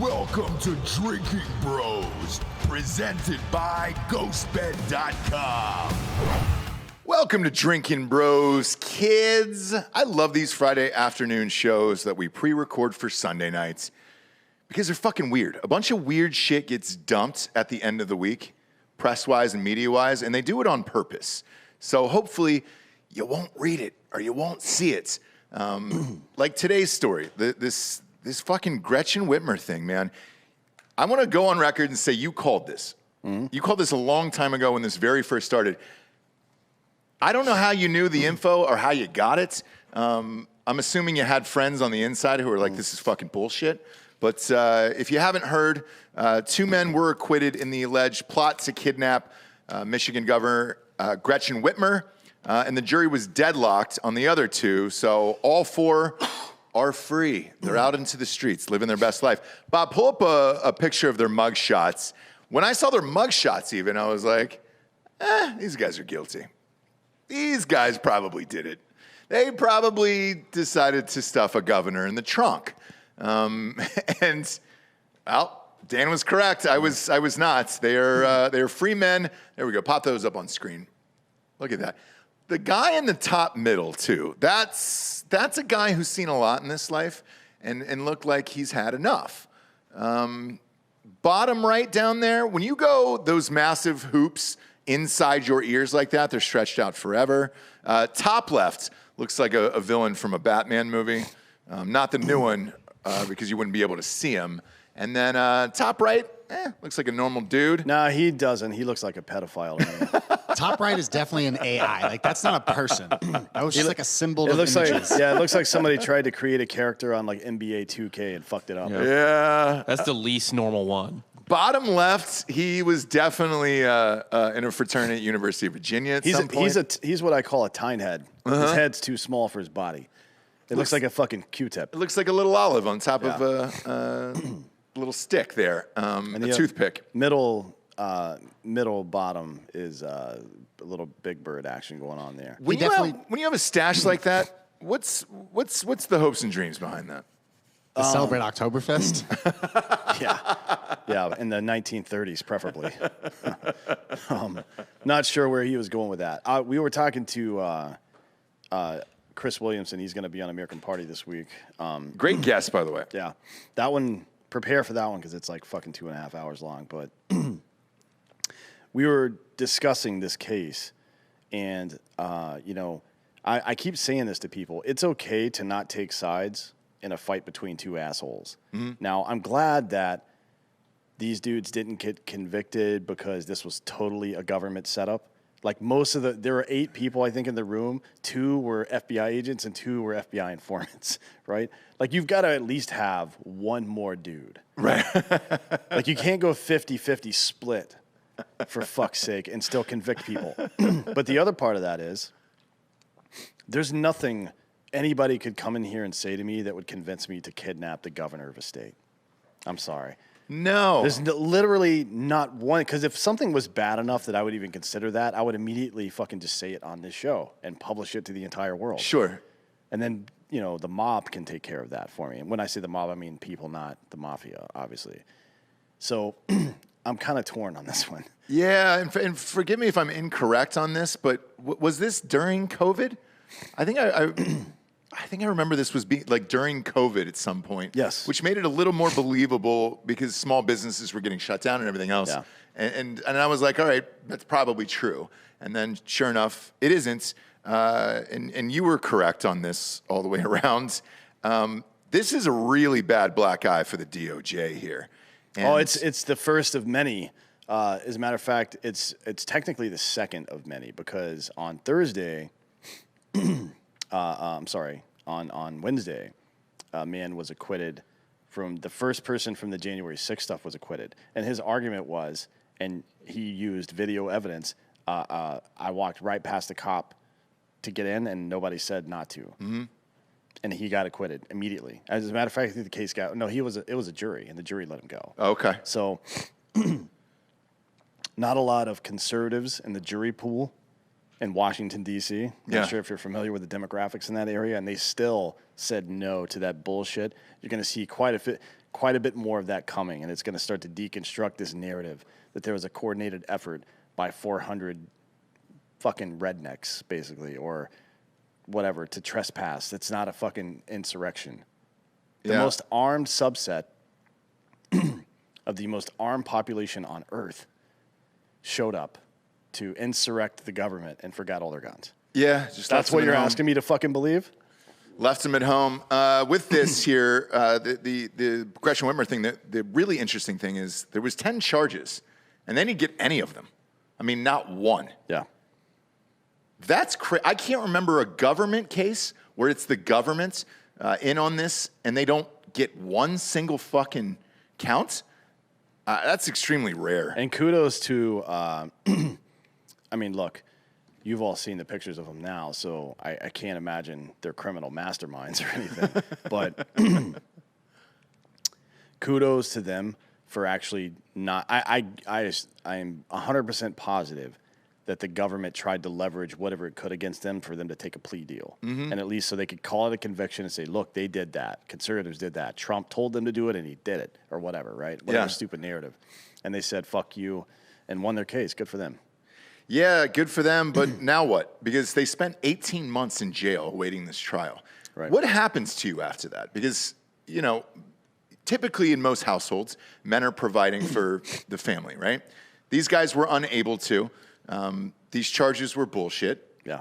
Welcome to Drinking Bros, presented by GhostBed.com. Welcome to Drinkin' Bros, kids. I love these Friday afternoon shows that we pre-record for Sunday nights because they're fucking weird. A bunch of weird shit gets dumped at the end of the week, press-wise and media-wise, and they do it on purpose. So hopefully you won't read it or you won't see it. Like today's story, this fucking Gretchen Whitmer thing, man. I want to go on record and say you called this. Mm-hmm. You called this a long time ago when this very first started. I don't know how you knew the info or how you got it. I'm assuming you had friends on the inside who were like, this is fucking bullshit. But if you haven't heard, 2 men were acquitted in the alleged plot to kidnap Michigan Governor Gretchen Whitmer, and the jury was deadlocked on the other 2. So all 4 are free. They're out into the streets, living their best life. Bob, pull up a picture of their mug shots. When I saw their mug shots even, I was like, these guys are guilty. These guys probably did it. They probably decided to stuff a governor in the trunk. And, well, Dan was correct. I was not. They are free men. There we go. Pop those up on screen. Look at that. The guy in the top middle, too, that's a guy who's seen a lot in this life and looked like he's had enough. Bottom right down there, when you go those massive hoops inside your ears like that, they're stretched out forever. Top left looks like a villain from a Batman movie. Not the new one, because you wouldn't be able to see him. And then top right, looks like a normal dude. No, he doesn't. He looks like a pedophile to me. Top right is definitely an AI. Like, that's not a person. That was just like a symbol of looks images. like, it looks like somebody tried to create a character on like NBA 2K and fucked it up. Yeah. That's the least normal one. Bottom left, he was definitely in a fraternity at University of Virginia at some point. He's what I call a tine head. His head's too small for his body. It looks like a fucking Q-tip. It looks like a little olive on top of a little stick there, a toothpick. Middle bottom is a little Big Bird action going on there. When you have a stash like that, what's the hopes and dreams behind that? To celebrate Oktoberfest? Yeah, in the 1930s, preferably. Not sure where he was going with that. We were talking to Chris Williamson. He's going to be on American Party this week. Great guest, by the way. Yeah, that one. Prepare for that one because it's like fucking 2.5 hours long. But we were discussing this case, and I keep saying this to people. It's okay to not take sides in a fight between 2 assholes. Mm-hmm. Now, I'm glad that these dudes didn't get convicted because this was totally a government setup. Like there were 8 people, I think, in the room. 2 were FBI agents and 2 were FBI informants, right? Like, you've got to at least have one more dude. Right. Like, you can't go 50-50 split, for fuck's sake, and still convict people. But the other part of that is, there's nothing anybody could come in here and say to me that would convince me to kidnap the governor of a state. I'm sorry. No. There's literally not one, because if something was bad enough that I would even consider that, I would immediately fucking just say it on this show and publish it to the entire world. Sure. And then, the mob can take care of that for me. And when I say the mob, I mean people, not the mafia, obviously. So I'm kind of torn on this one. Yeah, and forgive me if I'm incorrect on this, but was this during COVID? I think I remember this was like during COVID at some point. Yes. Which made it a little more believable because small businesses were getting shut down and everything else. Yeah. And I was like, all right, that's probably true. And then sure enough, it isn't. And you were correct on this all the way around. This is a really bad black eye for the DOJ here. And it's the first of many. As a matter of fact, it's technically the second of many because on Thursday, on Wednesday, a man was acquitted from the first person from the January 6th stuff was acquitted. And his argument was, and he used video evidence, I walked right past the cop to get in and nobody said not to. Mm-hmm. And he got acquitted immediately. As a matter of fact, I think the case it was a jury and the jury let him go. Okay. So not a lot of conservatives in the jury pool in Washington, D.C. Not sure if you're familiar with the demographics in that area, and they still said no to that bullshit. You're going to see quite a bit more of that coming, and it's going to start to deconstruct this narrative that there was a coordinated effort by 400 fucking rednecks, basically, or whatever, to trespass. It's not a fucking insurrection. The most armed subset of the most armed population on Earth showed up to insurrect the government and forgot all their guns. Yeah, that's what you're asking me to fucking believe? Left them at home. With this here, the Gretchen Whitmer thing, the really interesting thing is there was 10 charges, and they didn't get any of them. I mean, not one. Yeah. That's crazy. I can't remember a government case where it's the government in on this, and they don't get one single fucking count. That's extremely rare. And kudos to, I mean, look, you've all seen the pictures of them now, so I can't imagine they're criminal masterminds or anything. But kudos to them for actually not. I am 100% positive that the government tried to leverage whatever it could against them for them to take a plea deal. Mm-hmm. And at least so they could call it a conviction and say, look, they did that. Conservatives did that. Trump told them to do it, and he did it, or whatever, right? Whatever stupid narrative. And they said, fuck you, and won their case. Good for them. Yeah, good for them, but now what? Because they spent 18 months in jail awaiting this trial. Right. What happens to you after that? Because, you know, typically in most households, men are providing for the family, right? These guys were unable to. These charges were bullshit. Yeah.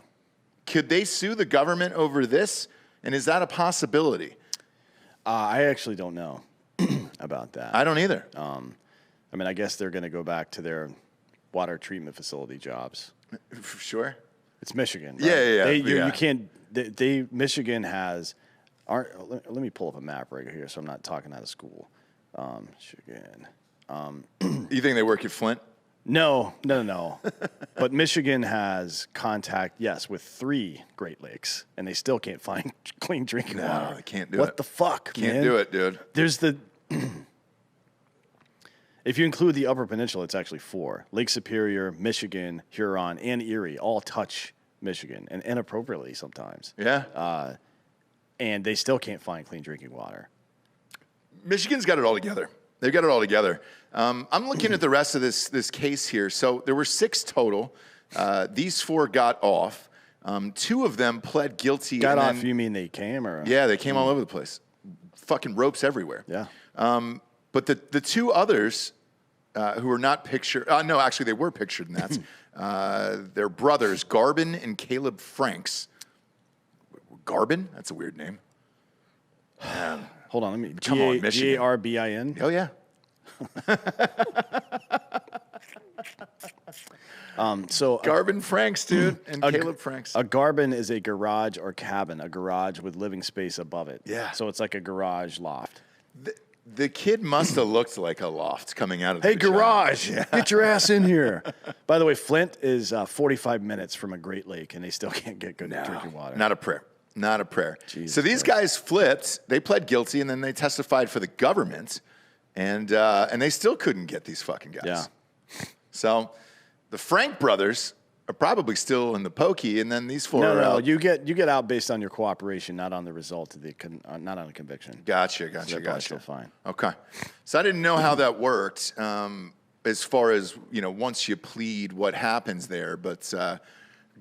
Could they sue the government over this? And is that a possibility? I actually don't know about that. I don't either. I mean, I guess they're going to go back to their water treatment facility jobs. Sure. It's Michigan. Right? Yeah. You can't. Michigan has. Let me pull up a map right here, so I'm not talking out of school. Michigan. You think they work at Flint? No. But Michigan has contact, yes, with 3 Great Lakes, and they still can't find clean drinking water. No, they can't do it. What the fuck, man? Can't do it, dude. There's the. If you include the Upper Peninsula, it's actually 4. Lake Superior, Michigan, Huron, and Erie all touch Michigan, and inappropriately sometimes. Yeah. And they still can't find clean drinking water. Michigan's got it all together. They've got it all together. I'm looking at the rest of this case here. So there were 6 total. These 4 got off. 2 of them pled guilty. Got off, you mean they came? Or? Yeah, they came all over the place. Fucking ropes everywhere. Yeah. But the 2 others who were not pictured, no, actually they were pictured in that. They're brothers, Garbin and Caleb Franks. Garbin? That's a weird name. Hold on, let me. Come on, Michigan. Garbin. Oh, yeah. So Garbin Franks, dude, and Caleb Franks. A garbin is a garage or cabin, a garage with living space above it. Yeah. So it's like a garage loft. The kid must have looked like a loft coming out of the Hey, vagina. garage, get your ass in here. By the way, Flint is 45 minutes from a Great Lake, and they still can't get good drinking water. Not a prayer. Not a prayer. Jesus so these guys flipped. They pled guilty, and then they testified for the government, and they still couldn't get these fucking guys. Yeah. So the Frank brothers are probably still in the pokey, and then these 4 are No, out. you get out based on your cooperation, not on the result of the not on a conviction. Gotcha. So they're probably still fine. Okay. So I didn't know how that worked as far as, you know, once you plead, what happens there. But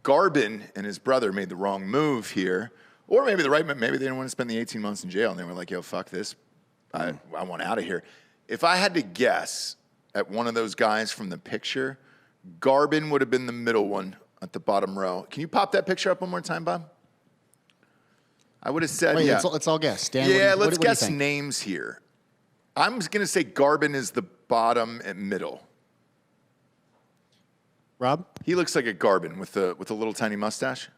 Garbin and his brother made the wrong move here. Or maybe the right move. Maybe they didn't want to spend the 18 months in jail, and they were like, yo, fuck this. I want out of here. If I had to guess at one of those guys from the picture, Garbin would have been the middle one at the bottom row. Can you pop that picture up one more time, Bob? I would have said, Wait, yeah. let's all guess. Dan, Yeah, what let's do you guess think? names here. I'm going to say Garbin is the bottom and middle. Rob? He looks like a Garbin with a little tiny mustache.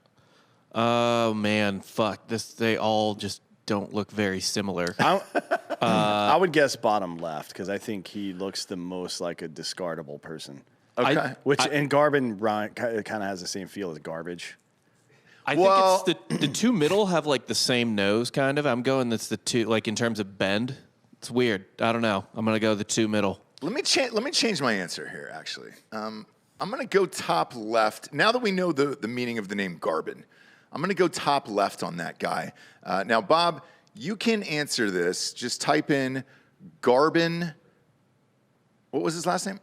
Oh man, fuck this! They all just don't look very similar. I would guess bottom left because I think he looks the most like a discardable person. Okay. And Garbin kind of has the same feel as garbage. I think it's the 2 middle have like the same nose, kind of. I'm going that's the 2, like in terms of bend. It's weird. I don't know. I'm gonna go the 2 middle. Let me change my answer here. Actually, I'm going to go top left. Now that we know the meaning of the name Garbin, I'm going to go top left on that guy. Now, Bob, you can answer this. Just type in Garbin. What was his last name?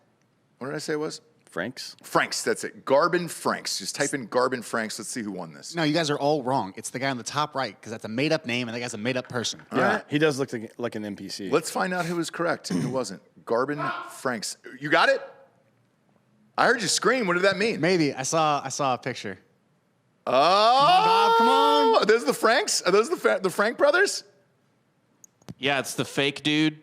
What did I say it was? Franks? Franks, that's it. Garbin Franks. Just type in Garbin Franks. Let's see who won this. No, you guys are all wrong. It's the guy on the top right, because that's a made-up name, and that guy's a made-up person. Yeah, right. he does look like an NPC. Let's find out who was correct and who wasn't. Garbin Franks. You got it? I heard you scream. What did that mean? Maybe. I saw a picture. Oh, Bob, come on. Are those the Franks? Are those the Frank brothers? Yeah, it's the fake dude.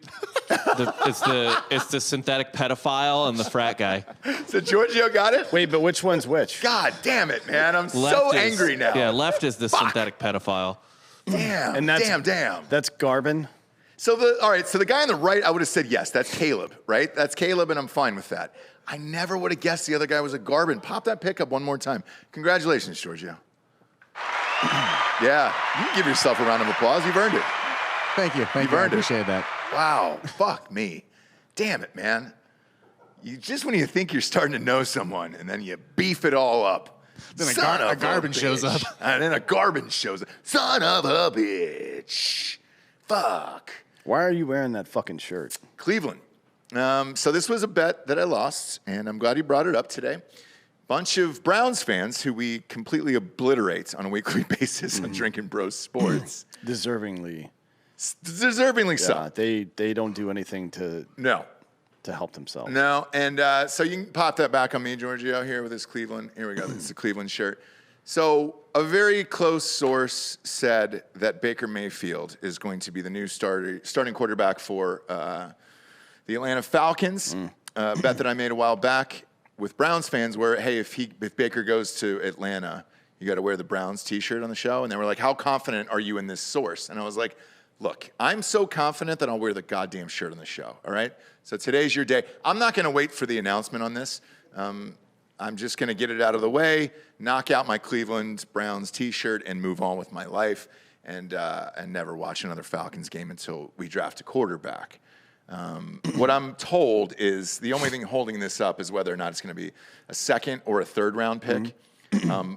It's the synthetic pedophile and the frat guy. So Giorgio got it? Wait, but which one's which? God damn it, man. I'm so Left is- angry now. Yeah, left is the synthetic pedophile. Damn, And that's- damn. That's Garbin. So the guy on the right, I would have said yes. That's Caleb, right? That's Caleb, and I'm fine with that. I never would have guessed the other guy was a Garbin. Pop that pick up one more time. Congratulations, Giorgio. Yeah, you can give yourself a round of applause. You've earned it. Thank you. I earned it. appreciate that. Wow, fuck me. Damn it, man. Just when you think you're starting to know someone, and then you beef it all up. Then a Son of Garbin shows bitch. up. And then a Garbin shows up. Son of a bitch. Fuck. Why are you wearing that fucking shirt? Cleveland. So this was a bet that I lost, and I'm glad you brought it up today. Bunch of Browns fans who we completely obliterate on a weekly basis on Drinkin' Bros Sports. Deservingly. Deservingly so. Yeah, they don't do anything to help themselves. No, and so you can pop that back on me, Giorgio, here with this Cleveland. Here we go. This is a Cleveland shirt. So a very close source said that Baker Mayfield is going to be the new starting quarterback for the Atlanta Falcons. A bet that I made a while back with Browns fans where, hey, if Baker goes to Atlanta, you got to wear the Browns T-shirt on the show. And they were like, how confident are you in this source? And I was like, look, I'm so confident that I'll wear the goddamn shirt on the show, all right? So today's your day. I'm not going to wait for the announcement on this. I'm just going to get it out of the way, knock out my Cleveland Browns T-shirt, and move on with my life and never watch another Falcons game until we draft a quarterback. What I'm told is the only thing holding this up is whether or not it's going to be a second or a third round pick.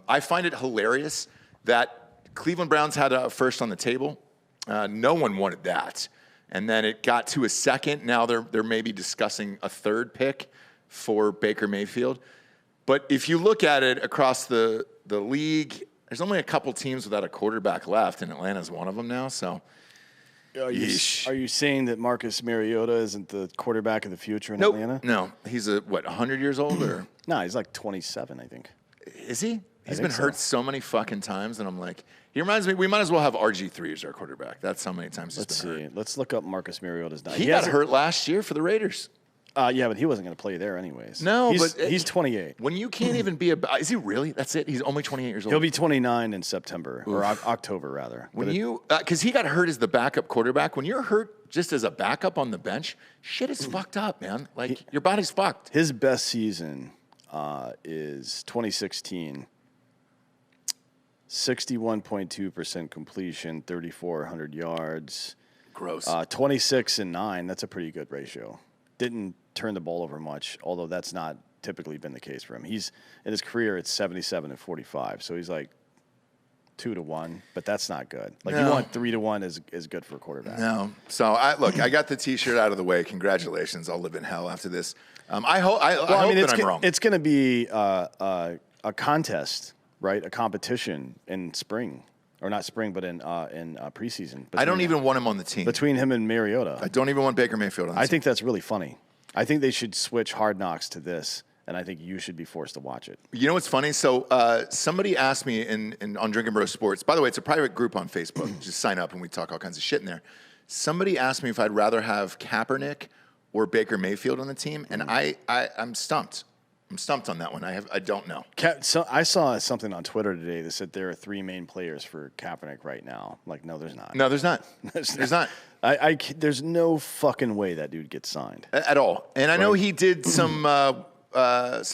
I find it hilarious that Cleveland Browns had a first on the table. No one wanted that. And then it got to a second. Now they're maybe discussing a third pick for Baker Mayfield. But if you look at it across the league, there's only a couple teams without a quarterback left, and Atlanta's one of them now. So, Are you saying that Marcus Mariota isn't the quarterback of the future in Atlanta? No. He's 100 years old or? No, he's like 27, I think. Is he? He's think been so. hurt so many fucking times, and I'm like, he reminds me. We might as well have RG3 as our quarterback. That's how many times he's Let's been see. hurt. Let's look up Marcus Mariota's now. He got hurt last year for the Raiders. Yeah, but he wasn't going to play there anyways. No, he's, but he's 28. When you can't even be is he really? That's it. He's only 28 years old. He'll be 29 in September or October rather. Because he got hurt as the backup quarterback. When you're hurt just as a backup on the bench, shit is fucked up, man. Like your body's fucked. His best season is 2016. 61.2% completion, 3,400 yards. Gross. 26-9. That's a pretty good ratio. Didn't turn the ball over much, although that's not typically been the case for him. He's in his career it's 77-45, so he's like 2-1, but that's not good. Like you want 3-1 is good for a quarterback. No. So I got the T-shirt out of the way. Congratulations. I'll live in hell after this. I hope that I'm wrong. It's going to be a contest, right? A competition in spring. Or not spring, but in preseason. I don't even want him on the team. Between him and Mariota. I don't even want Baker Mayfield on the team. I think that's really funny. I think they should switch Hard Knocks to this, and I think you should be forced to watch it. You know what's funny? So somebody asked me on Drinkin' Bros Sports. By the way, it's a private group on Facebook. Just sign up and we talk all kinds of shit in there. Somebody asked me if I'd rather have Kaepernick or Baker Mayfield on the team, and I'm stumped. I'm stumped on that one. I don't know. So I saw something on Twitter today that said there are 3 main players for Kaepernick right now. Like, no, there's not. No, there's not. There's not. There's no fucking way that dude gets signed. At all. And I know he did some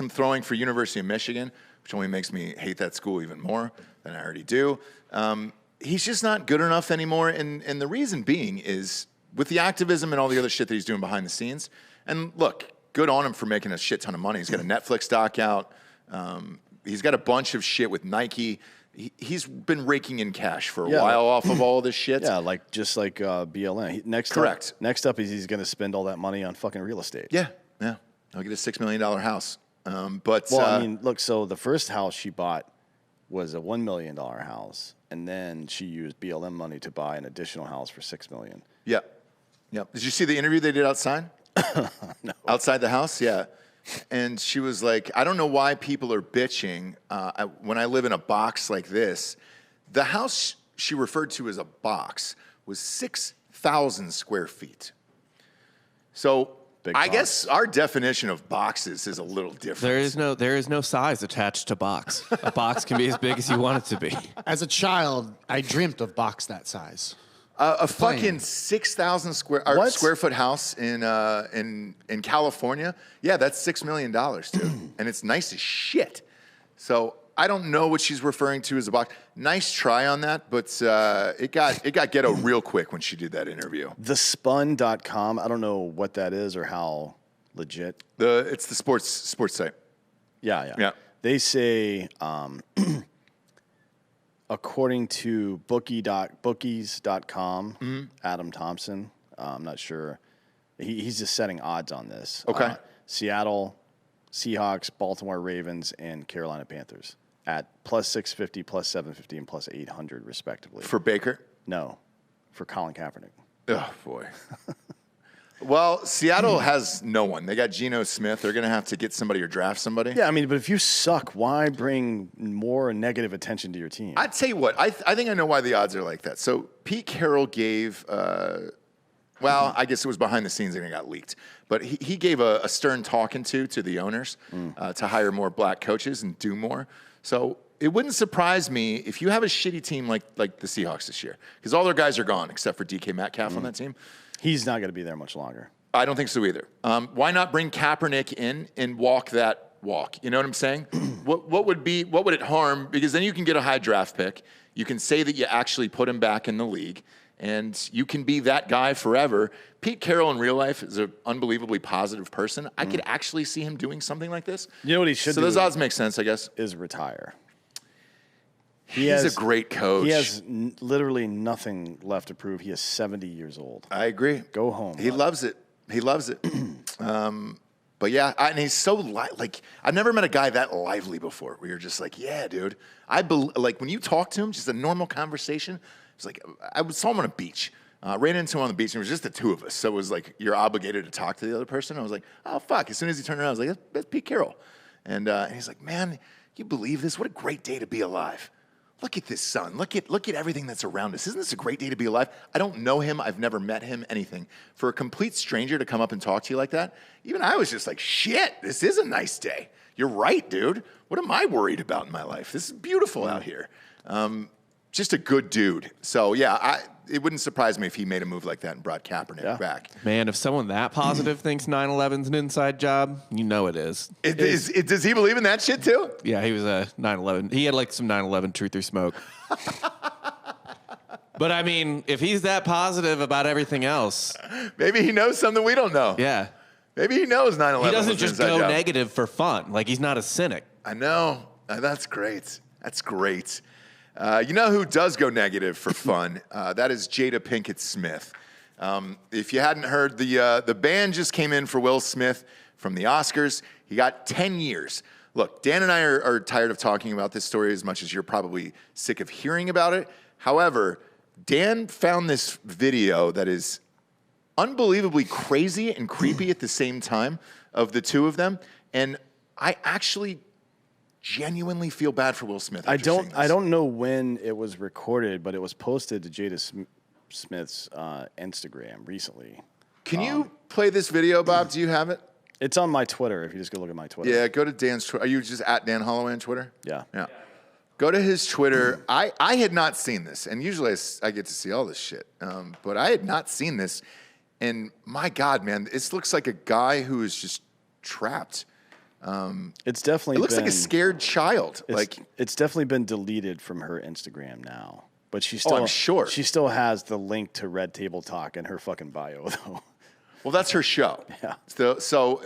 throwing for University of Michigan, which only makes me hate that school even more than I already do. He's just not good enough anymore. And the reason being is with the activism and all the other shit that he's doing behind the scenes. And look, good on him for making a shit ton of money. He's got a Netflix doc out. He's got a bunch of shit with Nike. He's been raking in cash for a while off of all this shit. Yeah, just like BLM. Next up is he's going to spend all that money on fucking real estate. Yeah. He'll get a $6 million house. Look, so the first house she bought was a $1 million house, and then she used BLM money to buy an additional house for $6 million. Yeah. Did you see the interview they did outside? No. Outside the house? Yeah. And she was like, I don't know why people are bitching when I live in a box like this. The house she referred to as a box was 6,000 square feet. So I guess our definition of boxes is a little different. There is no size attached to box. A box can be as big as you want it to be. As a child, I dreamt of box that size. A fucking 6,000 square foot house in California. Yeah, that's $6 million, dude. And it's nice as shit. So I don't know what she's referring to as a box. Nice try on that, but it got ghetto real quick when she did that interview. Thespun.com. I don't know what that is or how legit. It's the sports site. Yeah. They say, according to bookies.com, Adam Thompson, I'm not sure. He's just setting odds on this. Okay. Seattle Seahawks, Baltimore Ravens, and Carolina Panthers at plus 650, plus 750, and plus 800, respectively. For Baker? No, for Colin Kaepernick. Oh, boy. Well, Seattle has no one. They got Geno Smith. They're going to have to get somebody or draft somebody. Yeah, I mean, but if you suck, why bring more negative attention to your team? I'd tell you what. I think I know why the odds are like that. So Pete Carroll gave, I guess it was behind the scenes and it got leaked. But he gave a stern talking to the owners to hire more black coaches and do more. So it wouldn't surprise me if you have a shitty team like the Seahawks this year, because all their guys are gone except for DK Metcalf on that team. He's not going to be there much longer. I don't think so either. Why not bring Kaepernick in and walk that walk? You know what I'm saying? What would it harm? Because then you can get a high draft pick. You can say that you actually put him back in the league, and you can be that guy forever. Pete Carroll in real life is an unbelievably positive person. I could actually see him doing something like this. You know what he should do? So those odds make sense, I guess. Is retire. He's a great coach. He has literally nothing left to prove. He is 70 years old. I agree. Go home. He loves it. He loves it. But yeah, and he's so I've never met a guy that lively before. Where you're just like, yeah, dude. When you talk to him, just a normal conversation. It's like I saw him on a beach. Ran into him on the beach, and it was just the two of us. So it was like you're obligated to talk to the other person. I was like, oh fuck! As soon as he turned around, I was like, that's Pete Carroll, and he's like, man, you believe this? What a great day to be alive. Look at this sun. Look at everything that's around us. Isn't this a great day to be alive? I don't know him. I've never met him, anything. For a complete stranger to come up and talk to you like that, even I was just like, shit, this is a nice day. You're right, dude. What am I worried about in my life? This is beautiful out here. Just a good dude. So, yeah, it wouldn't surprise me if he made a move like that and brought Kaepernick back. Man, if someone that positive thinks 9/11's an inside job, you know it is. Does he believe in that shit too? Yeah, he was a 9/11. He had some 9/11 truth or smoke. But I mean, if he's that positive about everything else, maybe he knows something we don't know. Yeah, maybe he knows 9/11. He doesn't just go negative for fun. Like, he's not a cynic. I know. That's great. That's great. You know who does go negative for fun? That is Jada Pinkett Smith. If you hadn't heard, the ban just came in for Will Smith from the Oscars. He got 10 years. Look, Dan and I are tired of talking about this story as much as you're probably sick of hearing about it. However, Dan found this video that is unbelievably crazy and creepy at the same time of the two of them. And I actually genuinely feel bad for Will Smith. I don't know when it was recorded, but it was posted to Jada Smith's Instagram recently. Can you play this video, Bob? Do you have it? It's on my Twitter. If you just go look at my Twitter. Yeah, go to Dan's Twitter. Are you just at Dan Holloway on Twitter? Yeah. Go to his Twitter. I had not seen this, and usually I get to see all this shit, but I had not seen this, and my God, man, this looks like a guy who is just trapped. It's definitely. It looks like a scared child. It's definitely been deleted from her Instagram now, but she still. I'm sure she still has the link to Red Table Talk in her fucking bio, though. Well, that's her show. Yeah. So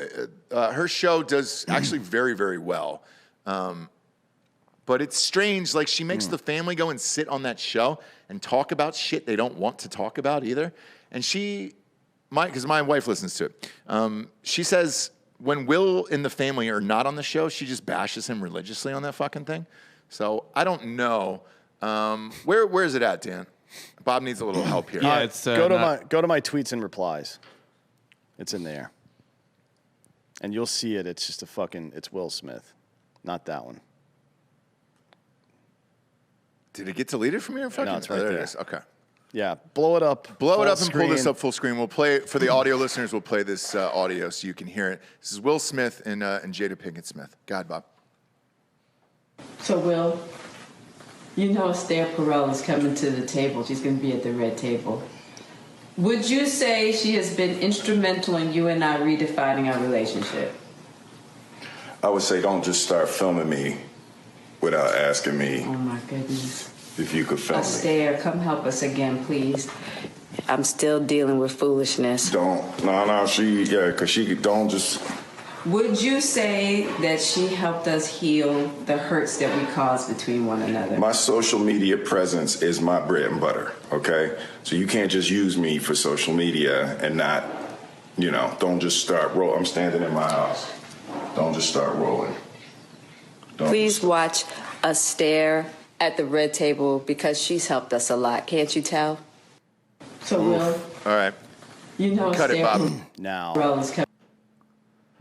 her show does actually very, very well. But it's strange. Like, she makes the family go and sit on that show and talk about shit they don't want to talk about either. And because my wife listens to it, she says when Will and the family are not on the show, she just bashes him religiously on that fucking thing. So I don't know. Where is it at, Dan? Bob needs a little help here. Yeah, it's go to my tweets and replies. It's in there, and you'll see it. It's just it's Will Smith, not that one. Did it get deleted from here? No, it's right there. there. It is. Okay. Yeah, blow it up. Blow it up full and pull this screen. up full screen. We'll play it for the audio listeners. We'll play this audio so you can hear it. This is Will Smith and Jada Pinkett Smith. Go ahead, Bob. So, Will, you know Esther Perel is coming to the table. She's going to be at the red table. Would you say she has been instrumental in you and I redefining our relationship? I would say don't just start filming me without asking me Oh, my goodness. if you could film me. Esther, come help us again, please. I'm still dealing with foolishness. Because she don't just. Would you say that she helped us heal the hurts that we caused between one another? My social media presence is my bread and butter, okay? So you can't just use me for social media and not, don't just start rolling. I'm standing in my house. Don't just start rolling. Please watch us stare at the red table because she's helped us a lot. Can't you tell? So, Will, All right. you know Cut it, Bob. Now, Perel is coming.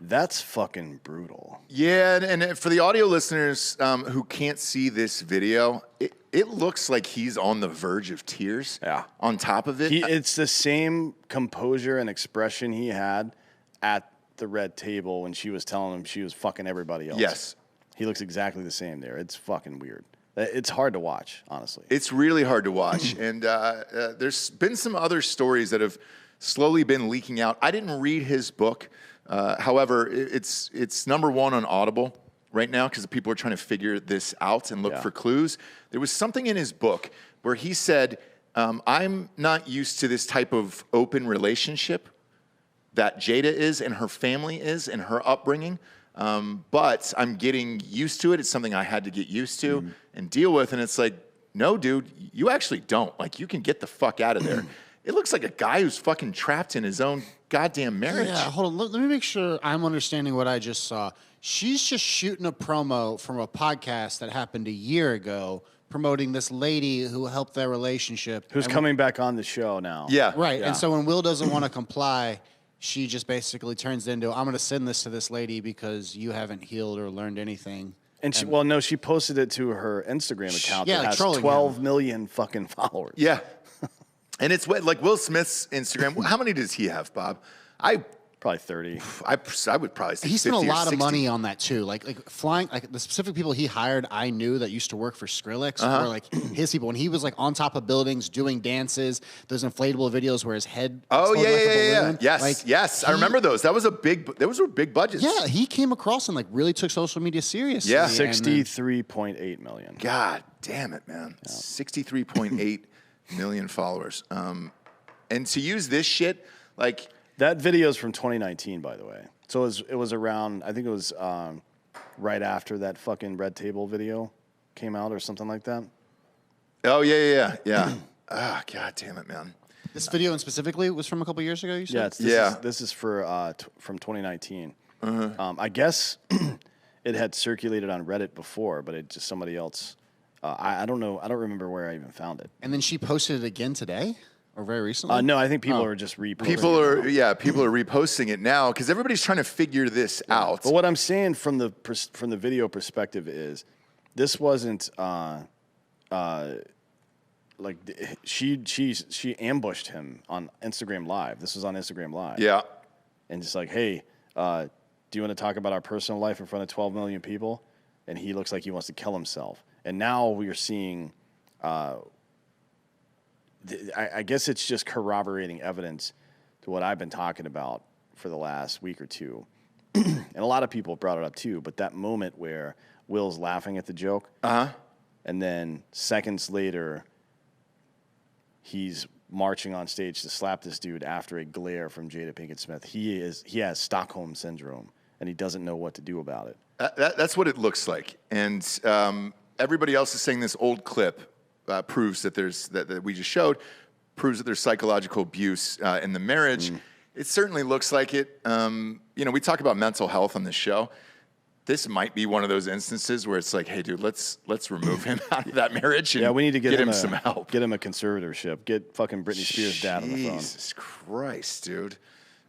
that's fucking brutal. Yeah, and for the audio listeners who can't see this video, it looks like he's on the verge of tears. Yeah. On top of it. It's the same composure and expression he had at the red table when she was telling him she was fucking everybody else. Yes. He looks exactly the same there. It's fucking weird. It's hard to watch, honestly. It's really hard to watch. And there's been some other stories that have slowly been leaking out. I didn't read his book. However, it's number one on Audible right now because people are trying to figure this out and look for clues. There was something in his book where he said, I'm not used to this type of open relationship that Jada is and her family is and her upbringing. But I'm getting used to it. It's something I had to get used to and deal with. And it's like, no, dude, you actually don't. Like, you can get the fuck out of there. It looks like a guy who's fucking trapped in his own goddamn marriage. Yeah, hold on. Let me make sure I'm understanding what I just saw. She's just shooting a promo from a podcast that happened a year ago promoting this lady who helped their relationship. Who's coming back on the show now. Yeah. Right. Yeah. And so when Will doesn't want to comply, she just basically turns it into, I'm going to send this to this lady because you haven't healed or learned anything. And she posted it to her Instagram account Yeah, that like has trolling 12 him. million fucking followers. Yeah. And it's like Will Smith's Instagram. How many does he have, Bob? Probably 30. I would probably say He spent 50 a or lot of 60. money on that too. Like flying, like the specific people he hired, I knew that used to work for Skrillex were like his people. When he was like on top of buildings doing dances, those inflatable videos where his head. Oh exploded like a yeah. balloon. Yes, Like, yes. I remember those. Those were big budgets. Yeah, he came across and like really took social media seriously. Yeah. And then- 63.8 million. God damn it, man. 63.8 million followers. And to use this shit, like, That video is from 2019, by the way. So it was around, I think it was right after that fucking Red Table video came out or something like that. oh yeah. Ah, God damn it, man. This video specifically was from a couple years ago. You said. Yeah, this is for from 2019. I guess it had circulated on Reddit before, but it just somebody else. I don't know. I don't remember where I even found it. And then she posted it again today or very recently. No, I think people are just reposting. People are reposting it now because everybody's trying to figure this out. But what I'm saying from the video perspective is, this wasn't like she ambushed him on Instagram Live. This was on Instagram Live. Yeah. And it's like, hey, do you want to talk about our personal life in front of 12 million people? And he looks like he wants to kill himself. And now we are seeing, I guess it's just corroborating evidence to what I've been talking about for the last week or two. And a lot of people brought it up too, but that moment where Will's laughing at the joke, and then seconds later, he's marching on stage to slap this dude after a glare from Jada Pinkett Smith. He has Stockholm syndrome, and he doesn't know what to do about it. That's what it looks like. And everybody else is saying this old clip proves that that we just showed proves that there's psychological abuse in the marriage. It certainly looks like it. We talk about mental health on this show. This might be one of those instances where it's like, hey, dude, let's remove him out of that marriage and we need to get him some help. Get him a conservatorship. Get fucking Britney Spears' dad on the phone. Jesus Christ, dude.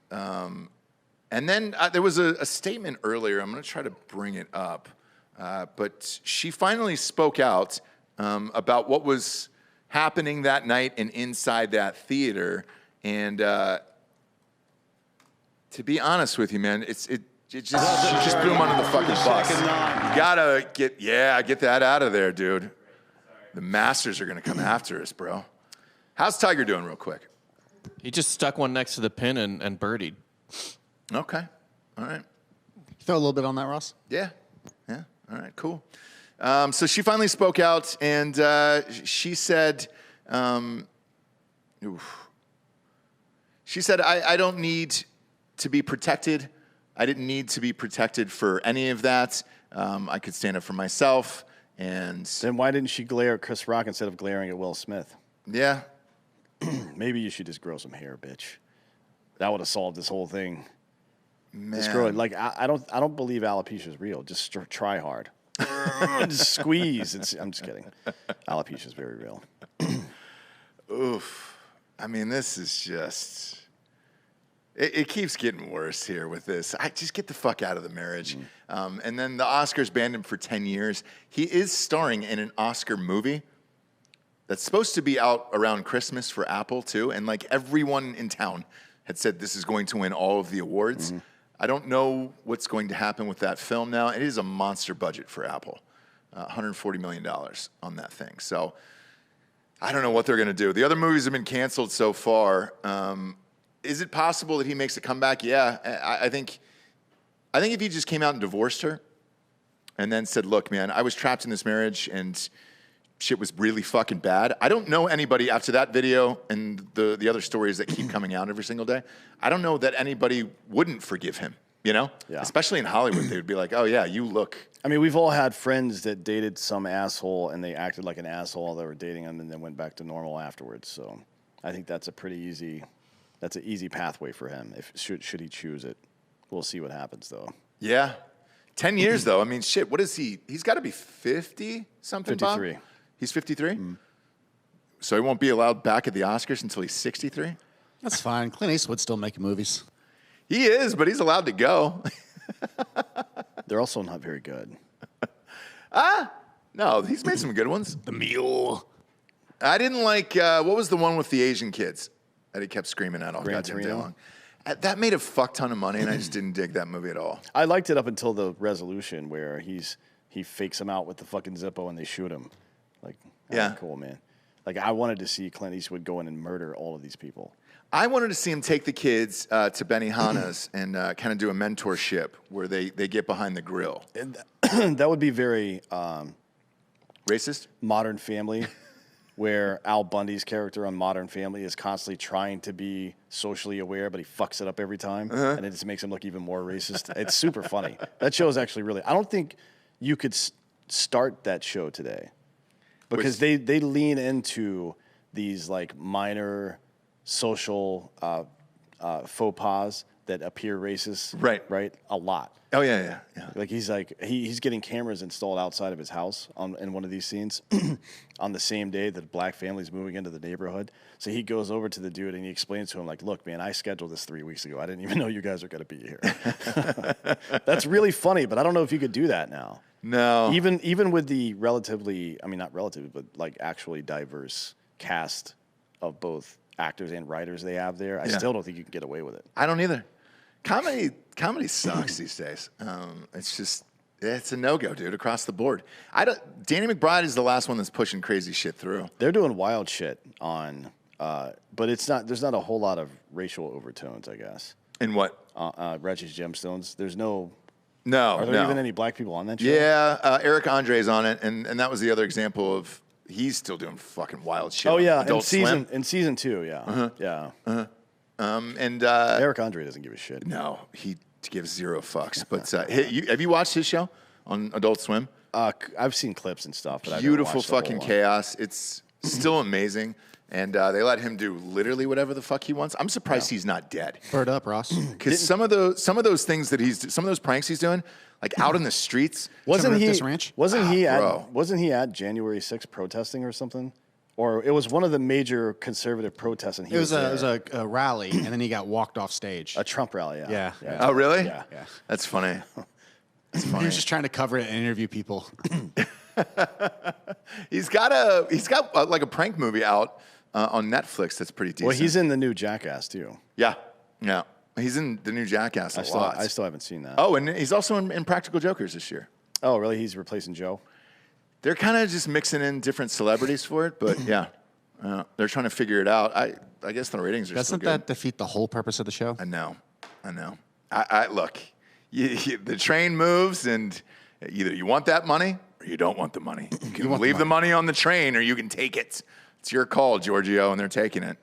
And then there was a statement earlier. I'm going to try to bring it up. But she finally spoke out about what was happening that night and inside that theater. And to be honest with you, man, she just threw him under the fucking bus. You gotta get that out of there, dude. The Masters are gonna come after us, bro. How's Tiger doing, real quick? He just stuck one next to the pin and birdied. Okay, all right. Throw a little bit on that, Ross. Yeah. All right, cool. So she finally spoke out, and she said, I don't need to be protected. I didn't need to be protected for any of that. I could stand up for myself. And then why didn't she glare at Chris Rock instead of glaring at Will Smith? Yeah. Maybe you should just grow some hair, bitch. That would have solved this whole thing. Man. Just grow it. Like I don't believe alopecia is real. Just try hard. Just squeeze. I'm just kidding. Alopecia is very real. Oof. I mean, this is just. It keeps getting worse here with this. I just get the fuck out of the marriage. And then the Oscars banned him for 10 years. He is starring in an Oscar movie that's supposed to be out around Christmas for Apple, too. And like everyone in town had said this is going to win all of the awards. I don't know what's going to happen with that film now. It is a monster budget for Apple. $140 million on that thing. So I don't know what they're going to do. The other movies have been canceled so far. Is it possible that he makes a comeback? Yeah, I think if he just came out and divorced her and then said, look, man, I was trapped in this marriage and shit was really fucking bad. I don't know anybody after that video and the other stories that keep coming out every single day. I don't know that anybody wouldn't forgive him, you know? Yeah. Especially in Hollywood, they would be like, oh, yeah, you look. I mean, we've all had friends that dated some asshole and they acted like an asshole while they were dating him and then went back to normal afterwards. So I think that's a pretty easy... That's an easy pathway for him. Should he choose it, we'll see what happens though. Yeah, 10 years though. I mean, shit. What is he? He's got to be 50 something. 53. Bob? He's 53. So he won't be allowed back at the Oscars until he's 63. That's fine. Clint Eastwood's still making movies. He is, but he's allowed to go. They're also not very good. No, he's made some good ones. The Mule. I didn't like. What was the one with the Asian kids that he kept screaming at all goddamn day long? That made a fuck ton of money, and I just didn't dig that movie at all. I liked it up until the resolution where he fakes him out with the fucking Zippo and they shoot him. Like, yeah, cool, man. Like, I wanted to see Clint Eastwood go in and murder all of these people. I wanted to see him take the kids to Benihana's and kind of do a mentorship where they get behind the grill. And that would be very racist. Modern Family. Where Al Bundy's character on Modern Family is constantly trying to be socially aware, but he fucks it up every time, and it just makes him look even more racist. It's super funny. That show is actually really... I don't think you could start that show today because they lean into these like minor social faux pas that appear racist, right? A lot. Oh yeah. Like he's getting cameras installed outside of his house in one of these scenes on the same day that a black family's moving into the neighborhood. So he goes over to the dude and he explains to him like, "Look, man, I scheduled this 3 weeks ago. I didn't even know you guys were going to be here." That's really funny, but I don't know if you could do that now. No. Even with the not relatively, but like actually diverse cast of both actors and writers they have there, I still don't think you can get away with it. I don't either. Comedy sucks these days. It's a no-go, dude, across the board. Danny McBride is the last one that's pushing crazy shit through. They're doing wild shit on, but it's not. There's not a whole lot of racial overtones, I guess. In what? Righteous Gemstones. There's no. No. Are there even any black people on that show? Yeah, Eric Andre's on it, and that was the other example of he's still doing fucking wild shit. Oh on yeah, Adult Swim. in season 2, yeah, yeah. And Eric Andre doesn't give a shit. no, he gives zero fucks. But have you watched his show on Adult Swim? I've seen clips and stuff, but Beautiful I've never watched the fucking whole one. chaos. It's still amazing. And they let him do literally whatever the fuck he wants. I'm surprised he's not dead. Bird up, Ross. Because some of those things that some of those pranks he's doing, like out in the streets. Wasn't Someone at he? this ranch? Wasn't he bro. at? Wasn't he at January 6th protesting or something? Or it was one of the major conservative protests, and he It was there. a rally, and then he got walked off stage. A Trump rally. Yeah. Oh, really? Yeah. That's funny. That's He funny. was just trying to cover it and interview people. He's got like a prank movie out on Netflix that's pretty decent. Well, he's in the new Jackass too. Yeah. He's in the new Jackass a lot. I still haven't seen that. Oh, and he's also in Practical Jokers this year. Oh, really? He's replacing Joe. They're kind of just mixing in different celebrities for it, but yeah, they're trying to figure it out. I guess the ratings are still Doesn't good. that defeat the whole purpose of the show? I know. I look. The train moves, and either you want that money or you don't want the money. You can leave the money on the train, or you can take it. It's your call, Giorgio, and they're taking it.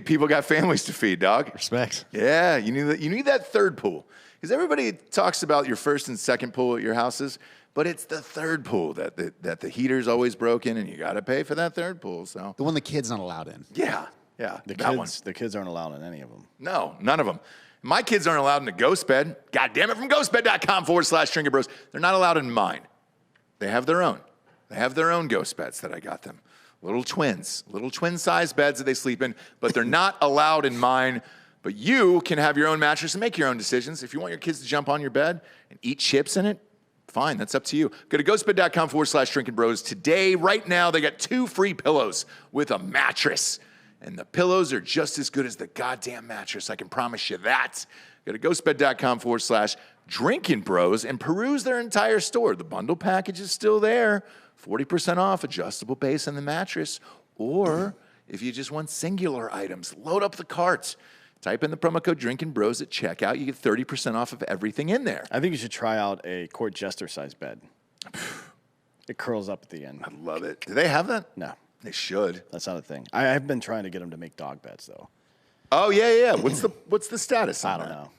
People got families to feed, dog. Respect. Yeah, you need that third pool. Because everybody talks about your first and second pool at your houses, but it's the third pool that the heater's always broken, and you got to pay for that third pool. So The one the kid's not allowed in. yeah, The kids aren't allowed in any of them. No, none of them. My kids aren't allowed in a ghost bed. God damn it, from ghostbed.com/Drinkin Bros. They're not allowed in mine. They have their own. They have their own ghost beds that I got them. Little twin-sized beds that they sleep in, but they're not allowed in mine. But you can have your own mattress and make your own decisions. If you want your kids to jump on your bed and eat chips in it, fine, that's up to you. Go to ghostbed.com/Drinkin Bros. Today, right now, they got 2 free pillows with a mattress. And the pillows are just as good as the goddamn mattress. I can promise you that. Go to ghostbed.com/Drinkin Bros and peruse their entire store. The bundle package is still there. 40% off adjustable base and the mattress. Or if you just want singular items, load up the cart. Type in the promo code Drinkin Bros at checkout. You get 30% off of everything in there. I think you should try out a court jester size bed. It curls up at the end. I love it. Do they have that? No, They should. that's not a thing. I've been trying to get them to make dog beds though. Oh, yeah. What's the status on I don't that? know.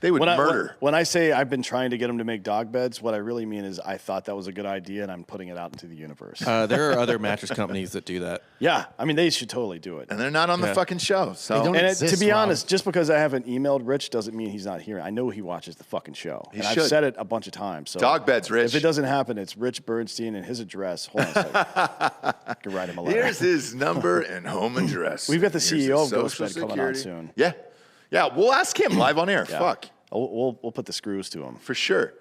They would murder. When I say I've been trying to get them to make dog beds, what I really mean is I thought that was a good idea, and I'm putting it out into the universe. There are other mattress companies that do that. Yeah, I mean they should totally do it. And they're not on the fucking show. So They don't And exist, to be Rob. honest, just because I haven't emailed Rich doesn't mean he's not here. I know he watches the fucking show. He and should. I've said it a bunch of times. So Dog beds, Rich. If it doesn't happen, it's Rich Bernstein and his address. Hold on a second. I can write him a letter. Here's his number and home address. We've got the Here's CEO his of social Ghostbed coming on security. soon. Yeah, we'll ask him live on air. Yeah. Fuck. We'll put the screws to him. For sure.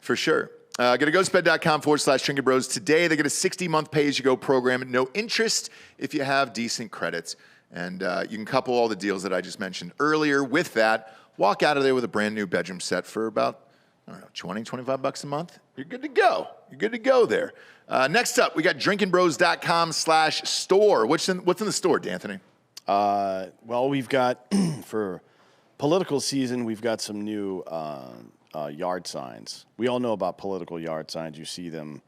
Go to ghostbed.com/Drinkin Bros. Today, they get a 60-month pay-as-you-go program at no interest if you have decent credits. And you can couple all the deals that I just mentioned earlier with that. Walk out of there with a brand new bedroom set for about, I don't know, 20, 25 bucks a month. You're good to go. You're good to go there. Next up, we got drinkinbros.com/store. What's in the store, D'Anthony? Well, we've got for political season, we've got some new yard signs. We all know about political yard signs. You see them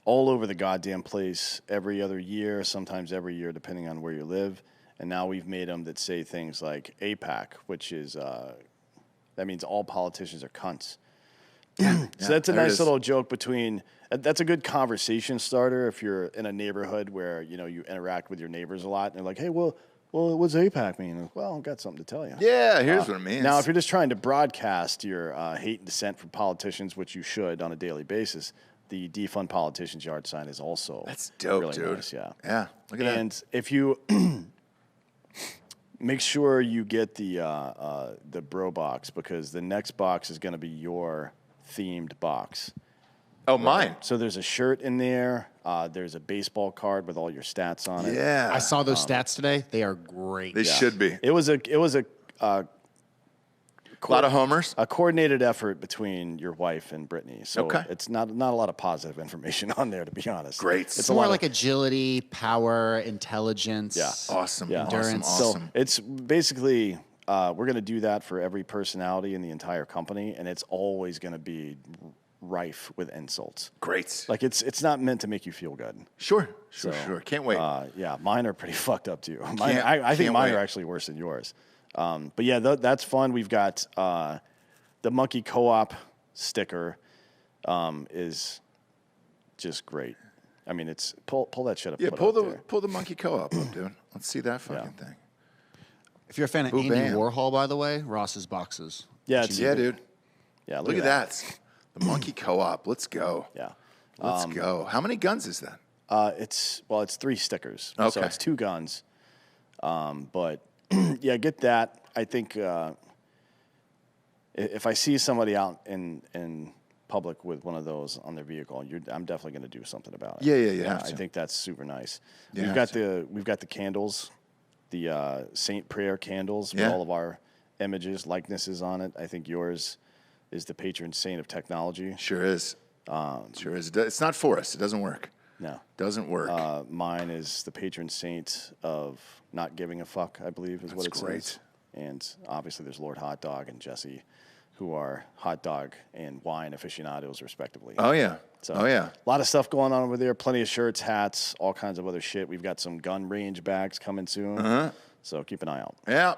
all over the goddamn place every other year, sometimes every year, depending on where you live. And now we've made them that say things like APAC, which is that means all politicians are cunts. So that's a nice little joke between. That's a good conversation starter if you're in a neighborhood where you interact with your neighbors a lot. And they're like, hey, well, what's APAC mean? Well, I've got something to tell you. Yeah, here's what it means. Now, if you're just trying to broadcast your hate and dissent for politicians, which you should on a daily basis, the defund politicians yard sign is also That's dope, really dude. nice, yeah. Yeah, look at that. And if you make sure you get the bro box, because the next box is going to be your themed box. Oh, mine. So there's a shirt in there. There's a baseball card with all your stats on it. Yeah. I saw those stats today. They are great. They should be. It was a lot of homers. a coordinated effort between your wife and Brittany. So Okay. it's not a lot of positive information on there, to be honest. Great. It's It's a more lot like of, agility, power, intelligence. Yeah. Awesome. Yeah. Endurance. Awesome. So it's basically we're going to do that for every personality in the entire company, and it's always going to be rife with insults. Great. Like it's not meant to make you feel good. Sure. So, Can't wait. Yeah, mine are pretty fucked up too. I think mine are actually worse than yours. But yeah, that's fun. We've got the Monkey Co-op sticker is just great. I mean, it's pull that shit up. Yeah, pull the Monkey Co-op up, dude. Let's see that fucking thing. If you're a fan of Andy Warhol, by the way, Ross's boxes. Yeah, dude. Yeah, look at that. The Monkey Co-op. Let's go. Yeah. Let's go. How many guns is that? It's 3 stickers. Okay. So it's 2 guns. But yeah, get that. I think if I see somebody out in public with one of those on their vehicle, I'm definitely going to do something about it. Yeah, you have to. I think that's super nice. You we've got the candles, the Saint Prayer candles with all of our images, likenesses on it. I think yours is the patron saint of technology. Sure is. Sure is. It's not for us. It doesn't work. No. Doesn't work. Mine is the patron saint of not giving a fuck, I believe is what it says. And obviously there's Lord Hot Dog and Jesse, who are hot dog and wine aficionados, respectively. Oh, yeah. So, a lot of stuff going on over there. Plenty of shirts, hats, all kinds of other shit. We've got some gun range bags coming soon. So keep an eye out. Yeah.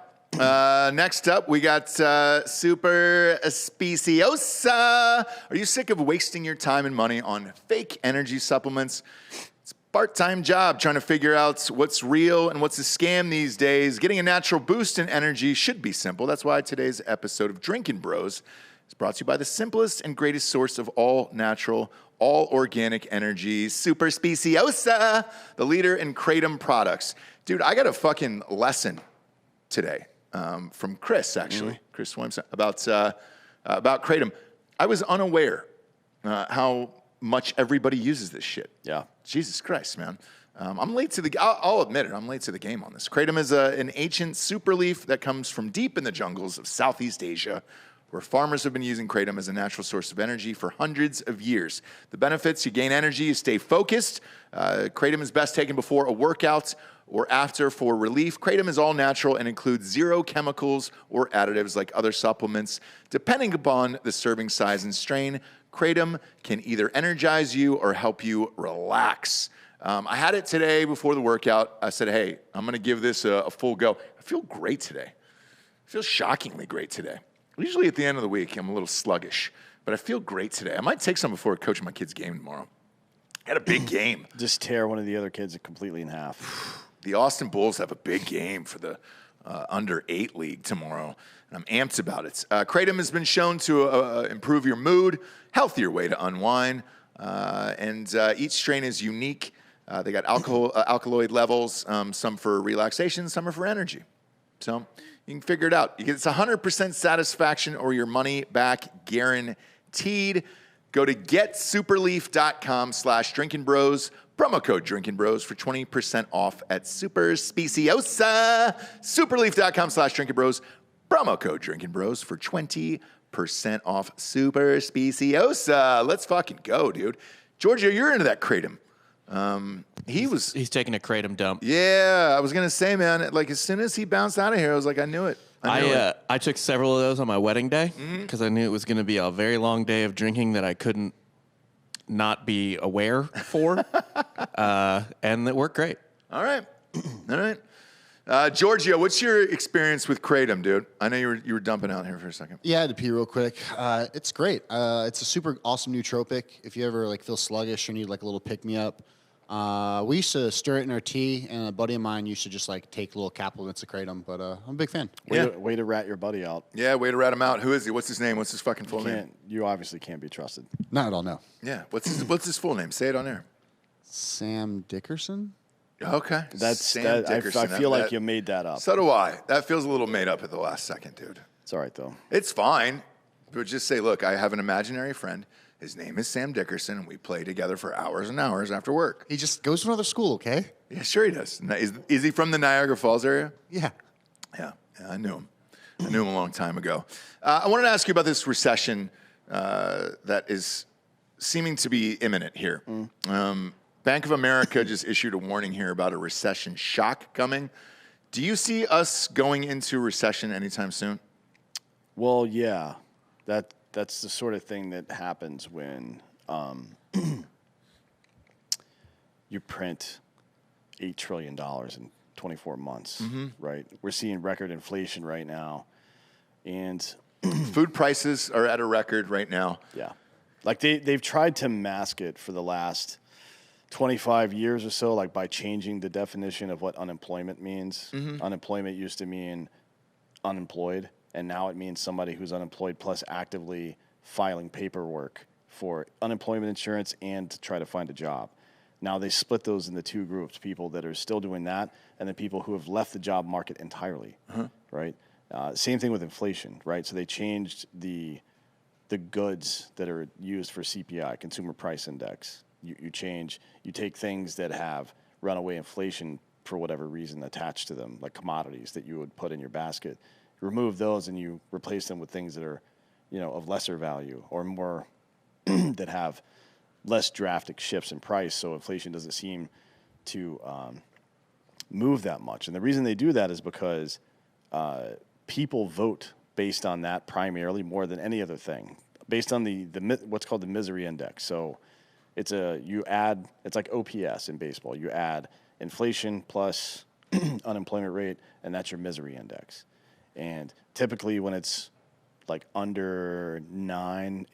Next up, we got Super Speciosa. Are you sick of wasting your time and money on fake energy supplements? It's a part-time job trying to figure out what's real and what's a scam these days. Getting a natural boost in energy should be simple. That's why today's episode of Drinkin' Bros is brought to you by the simplest and greatest source of all natural, all organic energy, Super Speciosa, the leader in Kratom products. Dude, I got a fucking lesson today. From Chris, actually, Chris Swims, about Kratom. I was unaware how much everybody uses this shit. Yeah. Jesus Christ, man. I'm late to the. I'll admit it. I'm late to the game on this. Kratom is an ancient super leaf that comes from deep in the jungles of Southeast Asia, where farmers have been using kratom as a natural source of energy for hundreds of years. The benefits: you gain energy, you stay focused. Kratom is best taken before a workout or after for relief. Kratom is all natural and includes 0 chemicals or additives like other supplements. Depending upon the serving size and strain, Kratom can either energize you or help you relax. I had it today before the workout. I said, hey, I'm going to give this a full go. I feel great today. I feel shockingly great today. Usually at the end of the week, I'm a little sluggish, but I feel great today. I might take some before I coach my kid's game tomorrow. Got a big game. Just tear one of the other kids completely in half. The Austin Bulls have a big game for the under 8 league tomorrow, and I'm amped about it. Kratom has been shown to improve your mood, healthier way to unwind, and each strain is unique. They got alkaloid levels, some for relaxation, some are for energy. So you can figure it out. It's 100% satisfaction or your money back guaranteed. Go to getsuperleaf.com/drinkinbros. Promo code Drinkin' Bros for 20% off at Super Speciosa. Superleaf.com/Drinkin' Bros. Promo code Drinkin' Bros for 20% off Super Speciosa. Let's fucking go, dude. Giorgio, you're into that Kratom. He's taking a Kratom dump. Yeah, I was gonna say, man. Like as soon as he bounced out of here, I was like, I knew it. I took several of those on my wedding day because I knew it was going to be a very long day of drinking that I couldn't not be aware for, and it worked great. All right. Giorgio, what's your experience with Kratom, dude? I know you were dumping out here for a second. Yeah, I had to pee real quick. It's great. It's a super awesome nootropic. If you ever feel sluggish or need a little pick me up, we used to stir it in our tea, and a buddy of mine used to just take little capsules of Kratom. But I'm a big fan. Way to rat your buddy out. Yeah, way to rat him out. Who is he? What's his name? What's his fucking full name? You obviously can't be trusted. Not at all. No. Yeah. What's his full name? Say it on air. Sam Dickerson. Okay. Sam Dickerson. I feel like you made that up. So do I. That feels a little made up at the last second, dude. It's all right, though. It's fine. But just say, look, I have an imaginary friend. His name is Sam Dickerson, and we play together for hours and hours after work. He just goes to another school, okay? Yeah, sure he does. Is he from the Niagara Falls area? Yeah. Yeah, I knew him. I knew him a long time ago. I wanted to ask you about this recession that is seeming to be imminent here. Bank of America just issued a warning here about a recession shock coming. Do you see us going into recession anytime soon? Well, yeah. that's the sort of thing that happens when you print $8 trillion in 24 months, right? We're seeing record inflation right now, and Food prices are at a record right now. yeah, like they've tried to mask it for the last 25 years or so, like by changing the definition of what unemployment means. Unemployment used to mean unemployed, and now it means somebody who's unemployed plus actively filing paperwork for unemployment insurance and to try to find a job. Now they split those into two groups, people that are still doing that and then people who have left the job market entirely, right? Same thing with inflation, right? So they changed the goods that are used for CPI, Consumer Price Index. You take things that have runaway inflation for whatever reason attached to them, like commodities that you would put in your basket. You remove those and you replace them with things that are, of lesser value or more that have less drastic shifts in price, so inflation doesn't seem to move that much. And the reason they do that is because people vote based on that primarily more than any other thing, based on the what's called the misery index. So it's like OPS in baseball. You add inflation plus unemployment rate, and that's your misery index. And typically when it's like under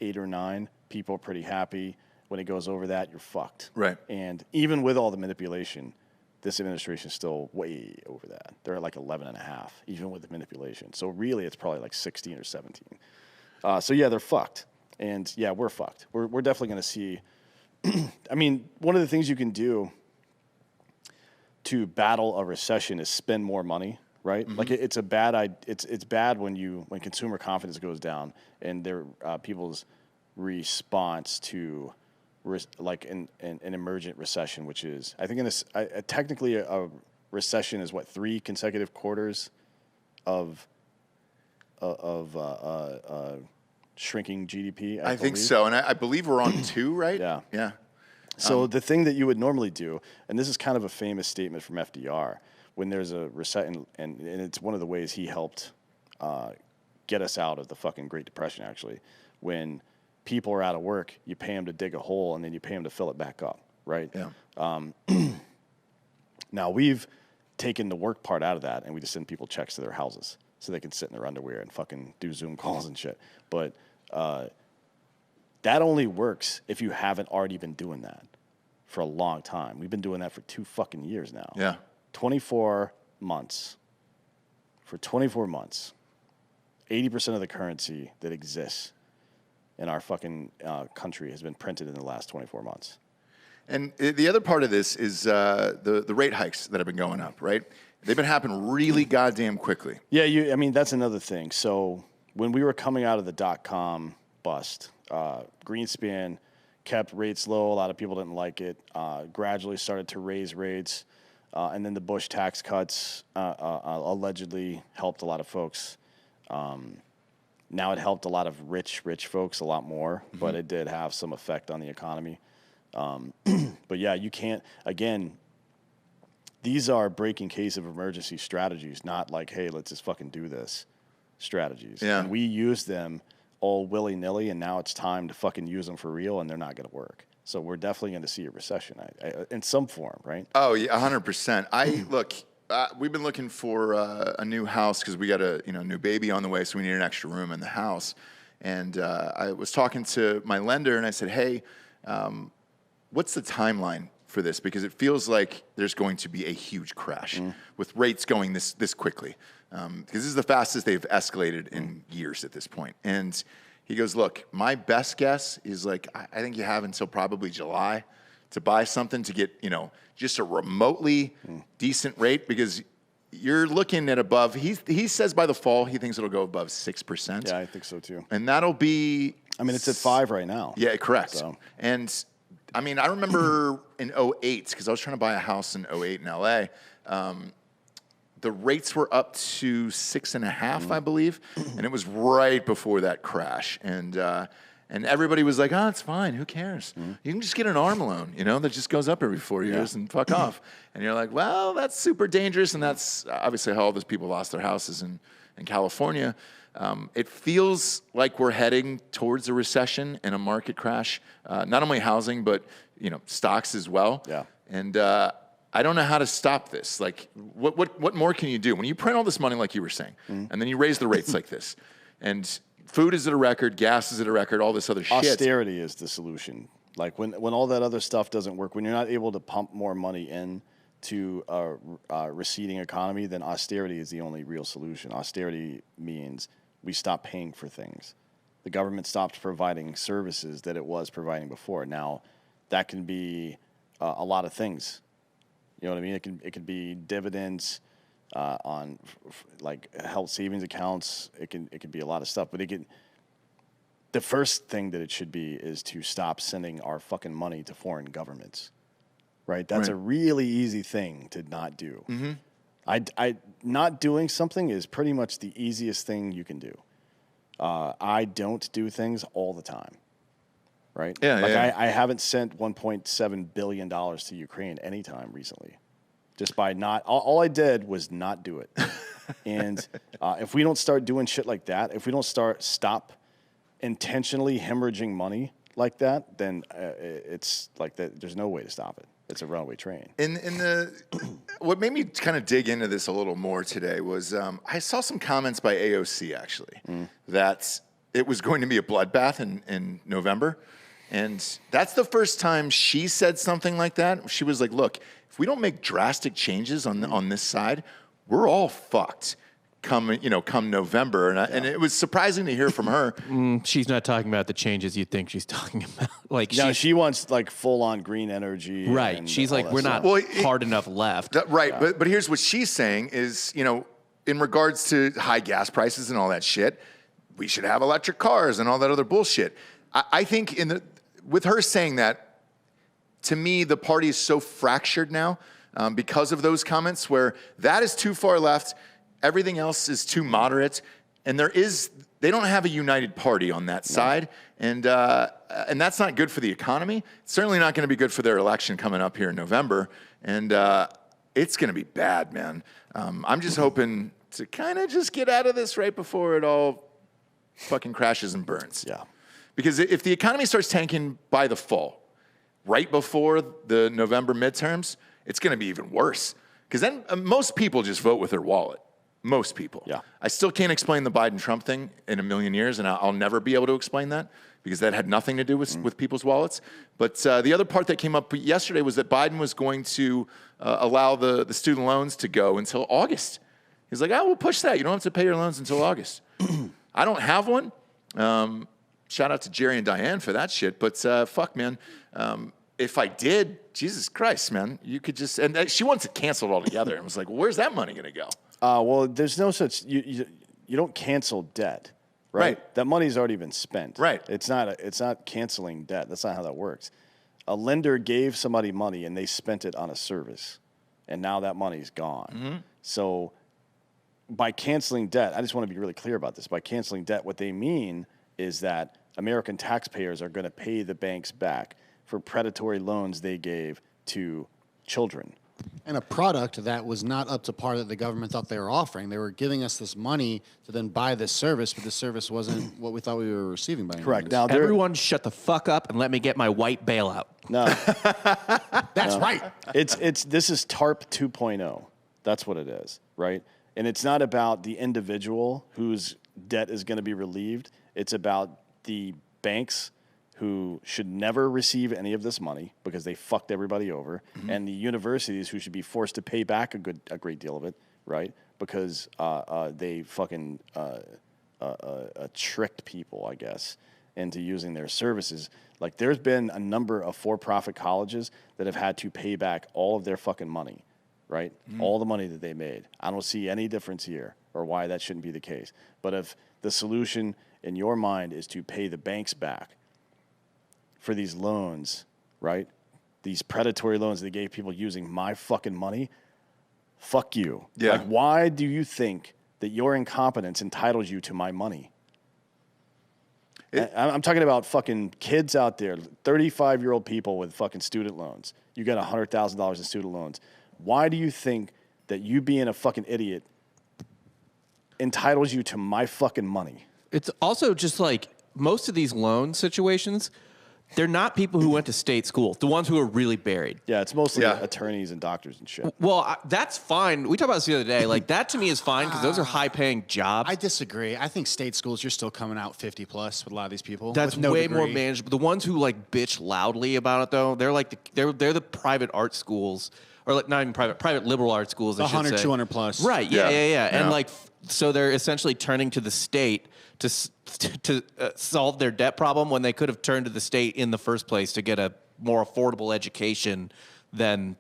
8 or 9, people are pretty happy. When it goes over that, you're fucked. Right. And even with all the manipulation, this administration is still way over that. They're at like 11.5, even with the manipulation. So really, it's probably like 16 or 17. So yeah, they're fucked. And yeah, we're fucked. We're definitely going to see. I mean, one of the things you can do to battle a recession is spend more money, right? Like it's bad when consumer confidence goes down and people's response to like an emergent recession, which is, I think technically a recession is 3 consecutive quarters of shrinking GDP. I think so, and I believe we're on 2, right? Yeah. Yeah. So the thing that you would normally do, and this is kind of a famous statement from FDR, when there's a recession, and it's one of the ways he helped get us out of the fucking Great Depression, actually, when people are out of work, you pay them to dig a hole, and then you pay them to fill it back up, right? Yeah. Now, we've taken the work part out of that, and we just send people checks to their houses so they can sit in their underwear and fucking do Zoom calls and shit. But that only works if you haven't already been doing that for a long time. We've been doing that for 2 fucking years now. Yeah. 24 months. For 24 months, 80% of the currency that exists in our fucking country has been printed in the last 24 months. And the other part of this is the rate hikes that have been going up, right? They've been happening really goddamn quickly. Yeah, I mean, that's another thing. So when we were coming out of the dot-com bust, Greenspan kept rates low. A lot of people didn't like it. Gradually started to raise rates. And then the Bush tax cuts allegedly helped a lot of folks. Now it helped a lot of rich folks a lot more, but it did have some effect on the economy. But yeah, you can't, again, these are breaking case of emergency strategies, not like, hey, let's just fucking do this strategies. Yeah. And we use them all willy-nilly, and now it's time to fucking use them for real, and they're not going to work. So we're definitely going to see a recession in some form, right? Oh, yeah, 100%. Look, we've been looking for a new house because we got a new baby on the way, so we need an extra room in the house. And I was talking to my lender, and I said, hey, what's the timeline for this? Because it feels like there's going to be a huge crash with rates going this quickly. Because this is the fastest they've escalated in years at this point. And he goes, look, my best guess is like, I think you have until probably July to buy something to get, just a remotely decent rate, because you're looking at above, he says by the fall, he thinks it'll go above 6%. Yeah, I think so too. And that'll be... I mean, it's at 5 right now. Yeah, correct. So. And I mean, I remember in 08, because I was trying to buy a house in 08 in LA, the rates were up to 6.5, I believe, and it was right before that crash. And everybody was like, oh, it's fine. Who cares? You can just get an ARM loan, that just goes up every 4 years and fuck off. And you're like, well, that's super dangerous. And that's obviously how all those people lost their houses and California. It feels like we're heading towards a recession and a market crash, not only housing, but stocks as well. Yeah. And I don't know how to stop this. Like, what more can you do? When you print all this money, like you were saying, and then you raise the rates like this, and food is at a record, gas is at a record, all this other shit. Austerity is the solution. Like when all that other stuff doesn't work, when you're not able to pump more money in to a receding economy, then austerity is the only real solution. Austerity means we stop paying for things. The government stops providing services that it was providing before. Now, that can be a lot of things. You know what I mean? It could be dividends on like health savings accounts. It could be a lot of stuff. But the first thing that it should be is to stop sending our fucking money to foreign governments. Right? That's a really easy thing to not do. Mm-hmm. I not doing something is pretty much the easiest thing you can do. I don't do things all the time. Right? Yeah, I haven't sent $1.7 billion to Ukraine anytime recently. Just by not, all I did was not do it. And if we don't start doing shit like that, if we don't stop intentionally hemorrhaging money like that, then it's like that. There's no way to stop it. It's a runaway train. What made me kind of dig into this a little more today was I saw some comments by AOC actually that it was going to be a bloodbath in November. And that's the first time she said something like that. She was like, look, if we don't make drastic changes on this side, we're all fucked come November. And it was surprising to hear from her. She's not talking about the changes you think she's talking about. Like, she wants like full on green energy. Right. She's like, we're not hard enough left. Right. Yeah. But here's what she's saying is, in regards to high gas prices and all that shit, we should have electric cars and all that other bullshit. I think with her saying that, to me, the party is so fractured now because of those comments where that is too far left, everything else is too moderate, and they don't have a united party on that side, and that's not good for the economy. It's certainly not going to be good for their election coming up here in November, and it's going to be bad, man. I'm just hoping to kind of just get out of this right before it all fucking crashes and burns. Yeah. Because if the economy starts tanking by the fall, right before the November midterms, it's going to be even worse. Because then most people just vote with their wallet. Most people. Yeah. I still can't explain the Biden-Trump thing in a million years, and I'll never be able to explain that because that had nothing to do with people's wallets. But the other part that came up yesterday was that Biden was going to allow the student loans to go until August. He's like, we'll push that. You don't have to pay your loans until August. I don't have one. Shout out to Jerry and Diane for that shit. But fuck, man. If I did, Jesus Christ, man, you could just... And she wants it canceled altogether. And was like, well, where's that money going to go? Well, there's no such... You don't cancel debt, right? That money's already been spent. Right. It's not canceling debt. That's not how that works. A lender gave somebody money and they spent it on a service. And now that money's gone. Mm-hmm. So by canceling debt, I just want to be really clear about this. By canceling debt, what they mean is that American taxpayers are going to pay the banks back for predatory loans they gave to children. And a product that was not up to par that the government thought they were offering. They were giving us this money to then buy this service, but the service wasn't what we thought we were receiving by any Correct. means. Now, everyone shut the fuck up and let me get my white bailout. No. That's right. This is TARP 2.0. That's what it is, right? And it's not about the individual whose debt is going to be relieved. It's about the banks who should never receive any of this money because they fucked everybody over, and the universities who should be forced to pay back a great deal of it, right? Because they fucking tricked people, I guess, into using their services. Like, there's been a number of for-profit colleges that have had to pay back all of their fucking money, right? All the money that they made. I don't see any difference here or why that shouldn't be the case. But if the solution in your mind is to pay the banks back for these loans, right? These predatory loans they gave people using my fucking money, fuck you. Yeah. Like, why do you think that your incompetence entitles you to my money? I'm talking about fucking kids out there, 35-year-old people with fucking student loans. You got $100,000 in student loans. Why do you think that you being a fucking idiot entitles you to my fucking money. It's also just like most of these loan situations, they're not people who went to state school, the ones who are really buried. Yeah, it's mostly attorneys and doctors and shit. Well, that's fine. We talked about this the other day. Like, that to me is fine because those are high-paying jobs. I disagree. I think state schools, you're still coming out 50 plus with a lot of these people. That's with no way degree. more manageable. The ones who like bitch loudly about it, though, they're like they're the private art schools, or like not even private liberal art schools. I should 100, say. 200 plus. Right? Yeah. And like, so they're essentially turning to the state to solve their debt problem when they could have turned to the state in the first place to get a more affordable education than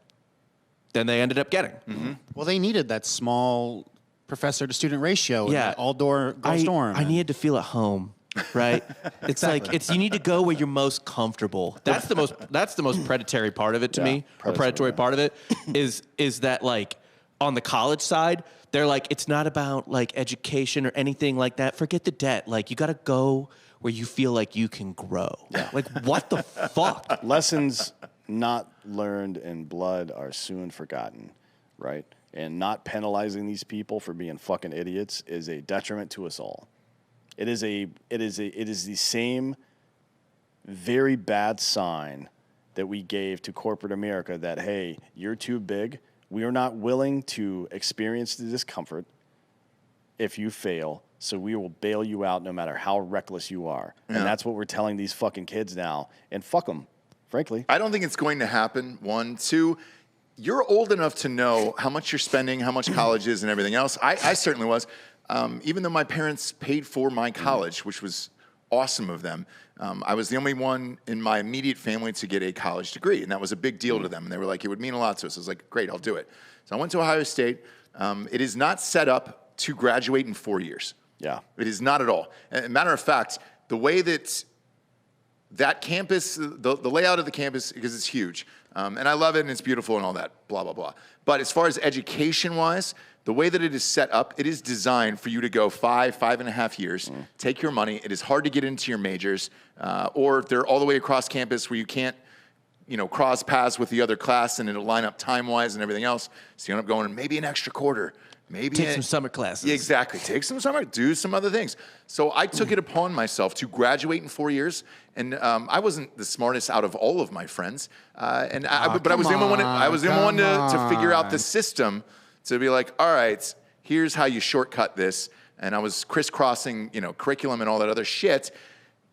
they ended up getting. Mm-hmm. Well, they needed that small professor to student ratio. In that all girls dorm. I needed to feel at home. Right? It's like you need to go where you're most comfortable. That's the most predatory part of it to me. Or predatory part of it is that, like, on the college side, they're like, it's not about like education or anything like that. Forget the debt. Like, you got to go where you feel like you can grow. Like, what the fuck? Lessons not learned in blood are soon forgotten, right? And not penalizing these people for being fucking idiots is a detriment to us all. It is the same very bad sign that we gave to corporate America that, hey, you're too big. We are not willing to experience the discomfort if you fail, so we will bail you out no matter how reckless you are. Yeah. And that's what we're telling these fucking kids now. And fuck them, frankly. I don't think it's going to happen. 1, 2, you're old enough to know how much you're spending, how much college is, and everything else. I certainly was. Even though my parents paid for my college, which was awesome of them, I was the only one in my immediate family to get a college degree, and that was a big deal to them. And they were like, it would mean a lot to us. I was like, great, I'll do it. So I went to Ohio State. It is not set up to graduate in 4 years. Yeah. It is not at all. As a matter of fact, the way that campus, the layout of the campus, because it's huge, and I love it and it's beautiful and all that, blah, blah, blah. But as far as education-wise, the way that it is set up, it is designed for you to go 5.5 years, take your money. It is hard to get into your majors, or they're all the way across campus where you can't, cross paths with the other class and it'll line up time-wise and everything else. So you end up going maybe an extra quarter. Maybe take some summer classes. Yeah, exactly. Take some summer, do some other things. So I took it upon myself to graduate in 4 years, and I wasn't the smartest out of all of my friends, but I was the only one. I was the only one to figure out the system to be like, all right, here's how you shortcut this. And I was crisscrossing, curriculum and all that other shit.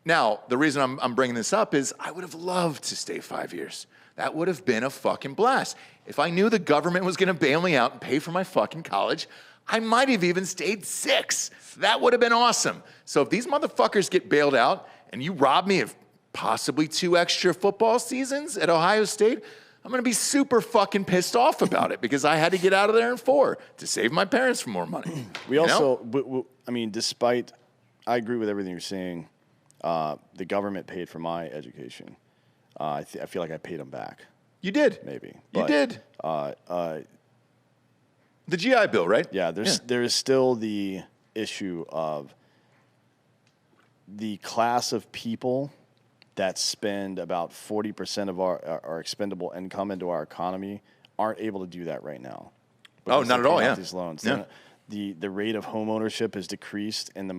Now, the reason I'm bringing this up is I would have loved to stay 5 years. That would have been a fucking blast. If I knew the government was going to bail me out and pay for my fucking college, I might have even stayed 6. That would have been awesome. So if these motherfuckers get bailed out and you rob me of possibly 2 extra football seasons at Ohio State, I'm going to be super fucking pissed off about it because I had to get out of there in 4 to save my parents for more money. We also, despite, I agree with everything you're saying, the government paid for my education. I feel like I paid them back. You did. Maybe. You did. The GI Bill, right? Yeah, there is still the issue of the class of people that spend about 40% of our expendable income into our economy aren't able to do that right now. Oh, not at all, yeah. These loans. Yeah. The rate of home ownership has decreased in the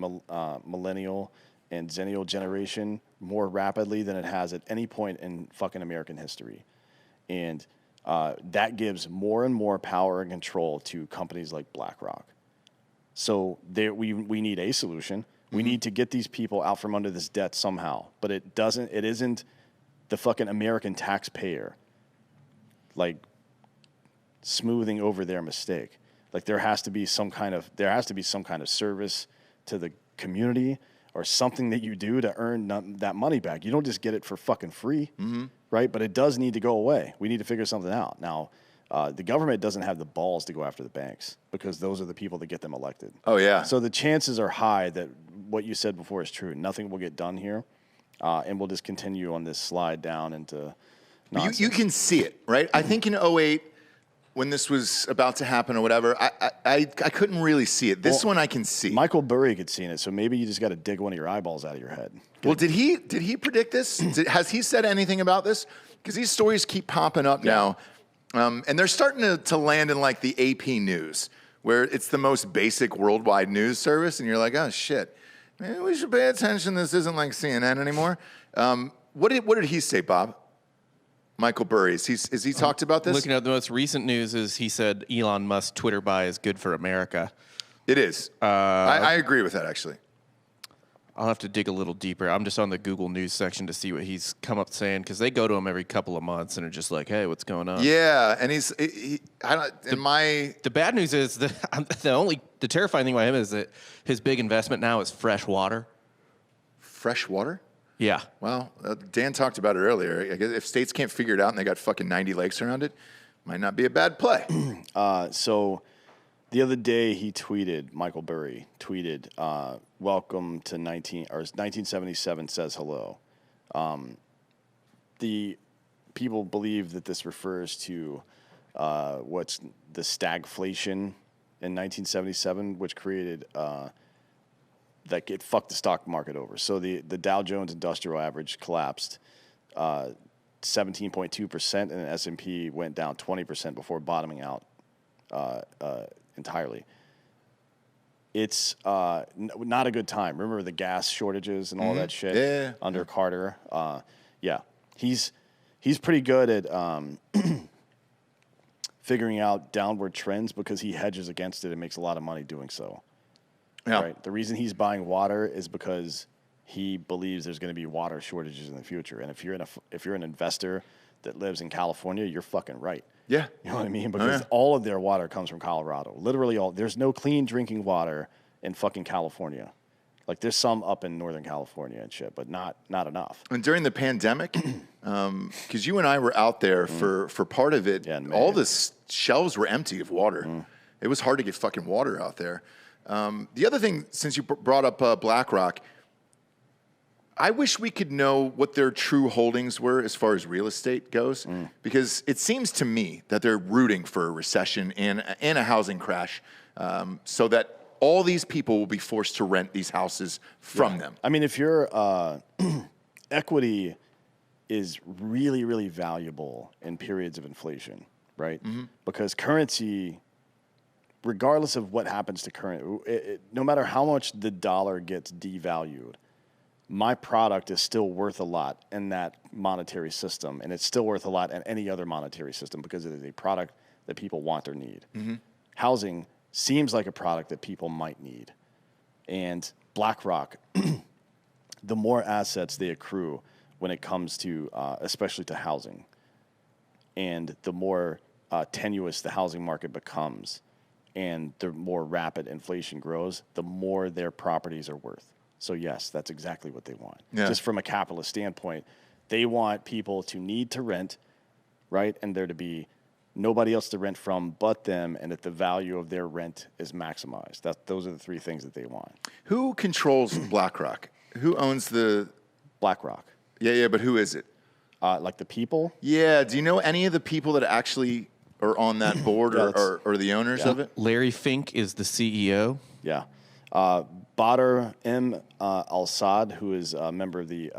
millennial and zennial generation more rapidly than it has at any point in fucking American history. And that gives more and more power and control to companies like BlackRock. So we need a solution. We need to get these people out from under this debt somehow. But it isn't the fucking American taxpayer like smoothing over their mistake. Like there has to be some kind of service to the community or something that you do to earn that money back. You don't just get it for fucking free, right? But it does need to go away. We need to figure something out. Now, the government doesn't have the balls to go after the banks because those are the people that get them elected. Oh, yeah. So the chances are high that what you said before is true. Nothing will get done here, and we'll just continue on this slide down into nonsense. You can see it, right? I think in 2008, when this was about to happen or whatever, I couldn't really see it. This one I can see. Michael Burry could see it, so maybe you just got to dig one of your eyeballs out of your head. Well, did he predict this? Has he said anything about this? Because these stories keep popping up now, and they're starting to land in like the AP news, where it's the most basic worldwide news service, and you're like, oh shit, maybe we should pay attention. This isn't like CNN anymore. What did he say, Bob? Michael Burry, is he talked about this? Looking at the most recent news is he said Elon Musk's Twitter buy is good for America. It is. I agree with that, actually. I'll have to dig a little deeper. I'm just on the Google News section to see what he's come up saying, because they go to him every couple of months and are just like, hey, what's going on? Yeah, and the bad news is the terrifying thing about him is that his big investment now is fresh water. Fresh water? Yeah. Well, Dan talked about it earlier. I guess if states can't figure it out and they got fucking 90 lakes around it, might not be a bad play. So the other day Michael Burry tweeted, welcome to 1977 says hello. The people believe that this refers to what's the stagflation in 1977, which created that it fucked the stock market over. So the Dow Jones Industrial Average collapsed 17.2%, and the S&P went down 20% before bottoming out entirely. It's not a good time. Remember the gas shortages and all that shit under Carter? Yeah, he's pretty good at figuring out downward trends because he hedges against it and makes a lot of money doing so. Yeah. Right. The reason he's buying water is because he believes there's going to be water shortages in the future. And if you're an investor that lives in California, you're fucking right. Yeah. You know what I mean? Because all of their water comes from Colorado. Literally all. There's no clean drinking water in fucking California. Like there's some up in Northern California and shit, but not enough. And during the pandemic, because you and I were out there for part of it, all the shelves were empty of water. It was hard to get fucking water out there. The other thing, since you brought up BlackRock, I wish we could know what their true holdings were as far as real estate goes, because it seems to me that they're rooting for a recession and a housing crash, so that all these people will be forced to rent these houses from them. I mean, if you're equity is really, really valuable in periods of inflation, right? Because currency, regardless of what happens to no matter how much the dollar gets devalued, my product is still worth a lot in that monetary system, and it's still worth a lot in any other monetary system because it is a product that people want or need. Housing seems like a product that people might need. And BlackRock, the more assets they accrue when it comes to, especially to housing, and the more tenuous the housing market becomes, and the more rapid inflation grows, the more their properties are worth. So yes, that's exactly what they want. Yeah. Just from a capitalist standpoint, they want people to need to rent, right? And there to be nobody else to rent from but them, and that the value of their rent is maximized. Those are the three things that they want. Who controls BlackRock? Who owns the BlackRock? Yeah, but who is it? Like the people? Yeah, do you know any of the people that actually are on that board or the owners of it? Larry Fink is the CEO. Yeah. Badr M. al-Assad, who is a member of the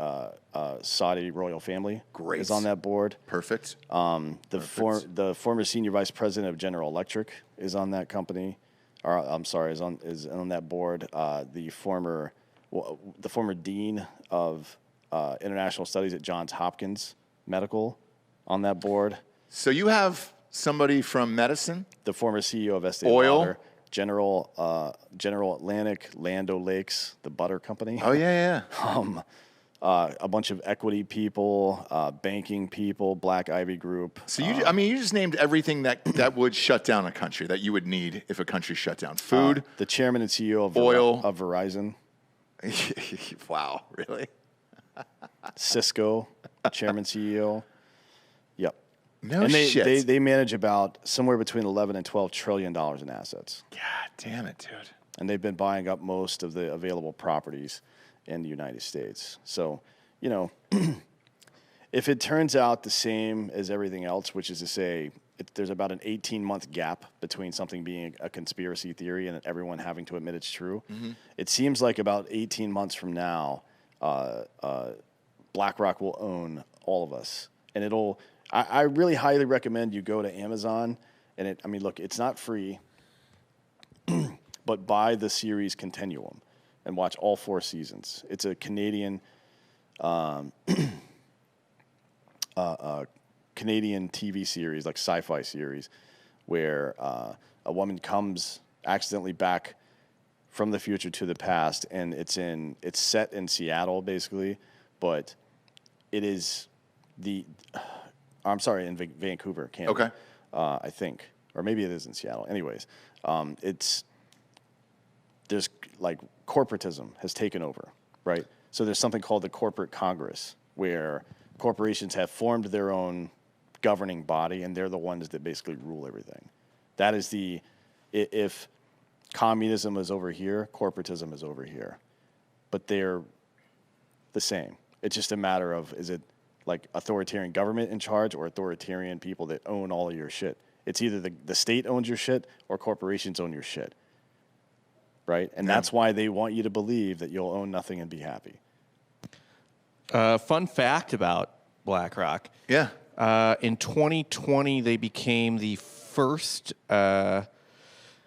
Saudi royal family, is on that board. Perfect. The former senior vice president of General Electric is on that company. Or is on that board. The former dean of international studies at Johns Hopkins Medical on that board. So you have somebody from medicine, the former CEO of Estee oil. Lauder. General Atlantic, Land O'Lakes, the butter company. Oh, yeah. A bunch of equity people, banking people, Black Ivy Group. So you just named everything that would shut down a country, that you would need if a country shut down. Food. The chairman and CEO of oil. Of Verizon. Wow, really? Cisco, chairman, CEO. Yep. No and shit. They manage about somewhere between 11 and 12 trillion dollars in assets. God damn it, dude. And they've been buying up most of the available properties in the United States. So, if it turns out the same as everything else, which is to say there's about an 18-month gap between something being a conspiracy theory and everyone having to admit it's true, it seems like about 18 months from now, BlackRock will own all of us. And I really highly recommend you go to Amazon. And look, it's not free. but buy the series Continuum and watch all 4 seasons. It's a Canadian Canadian TV series, like sci-fi series, where a woman comes accidentally back from the future to the past, and it's set in Seattle basically, but it is in Vancouver, Canada. Okay. I think, or maybe it is in Seattle. Anyways, there's like corporatism has taken over, right? So there's something called the corporate Congress, where corporations have formed their own governing body, and they're the ones that basically rule everything. That is if communism is over here, corporatism is over here, but they're the same. It's just a matter of, is it like authoritarian government in charge or authoritarian people that own all of your shit? It's either the state owns your shit or corporations own your shit, right? And that's why they want you to believe that you'll own nothing and be happy. Fun fact about BlackRock. Yeah. In 2020, they became the first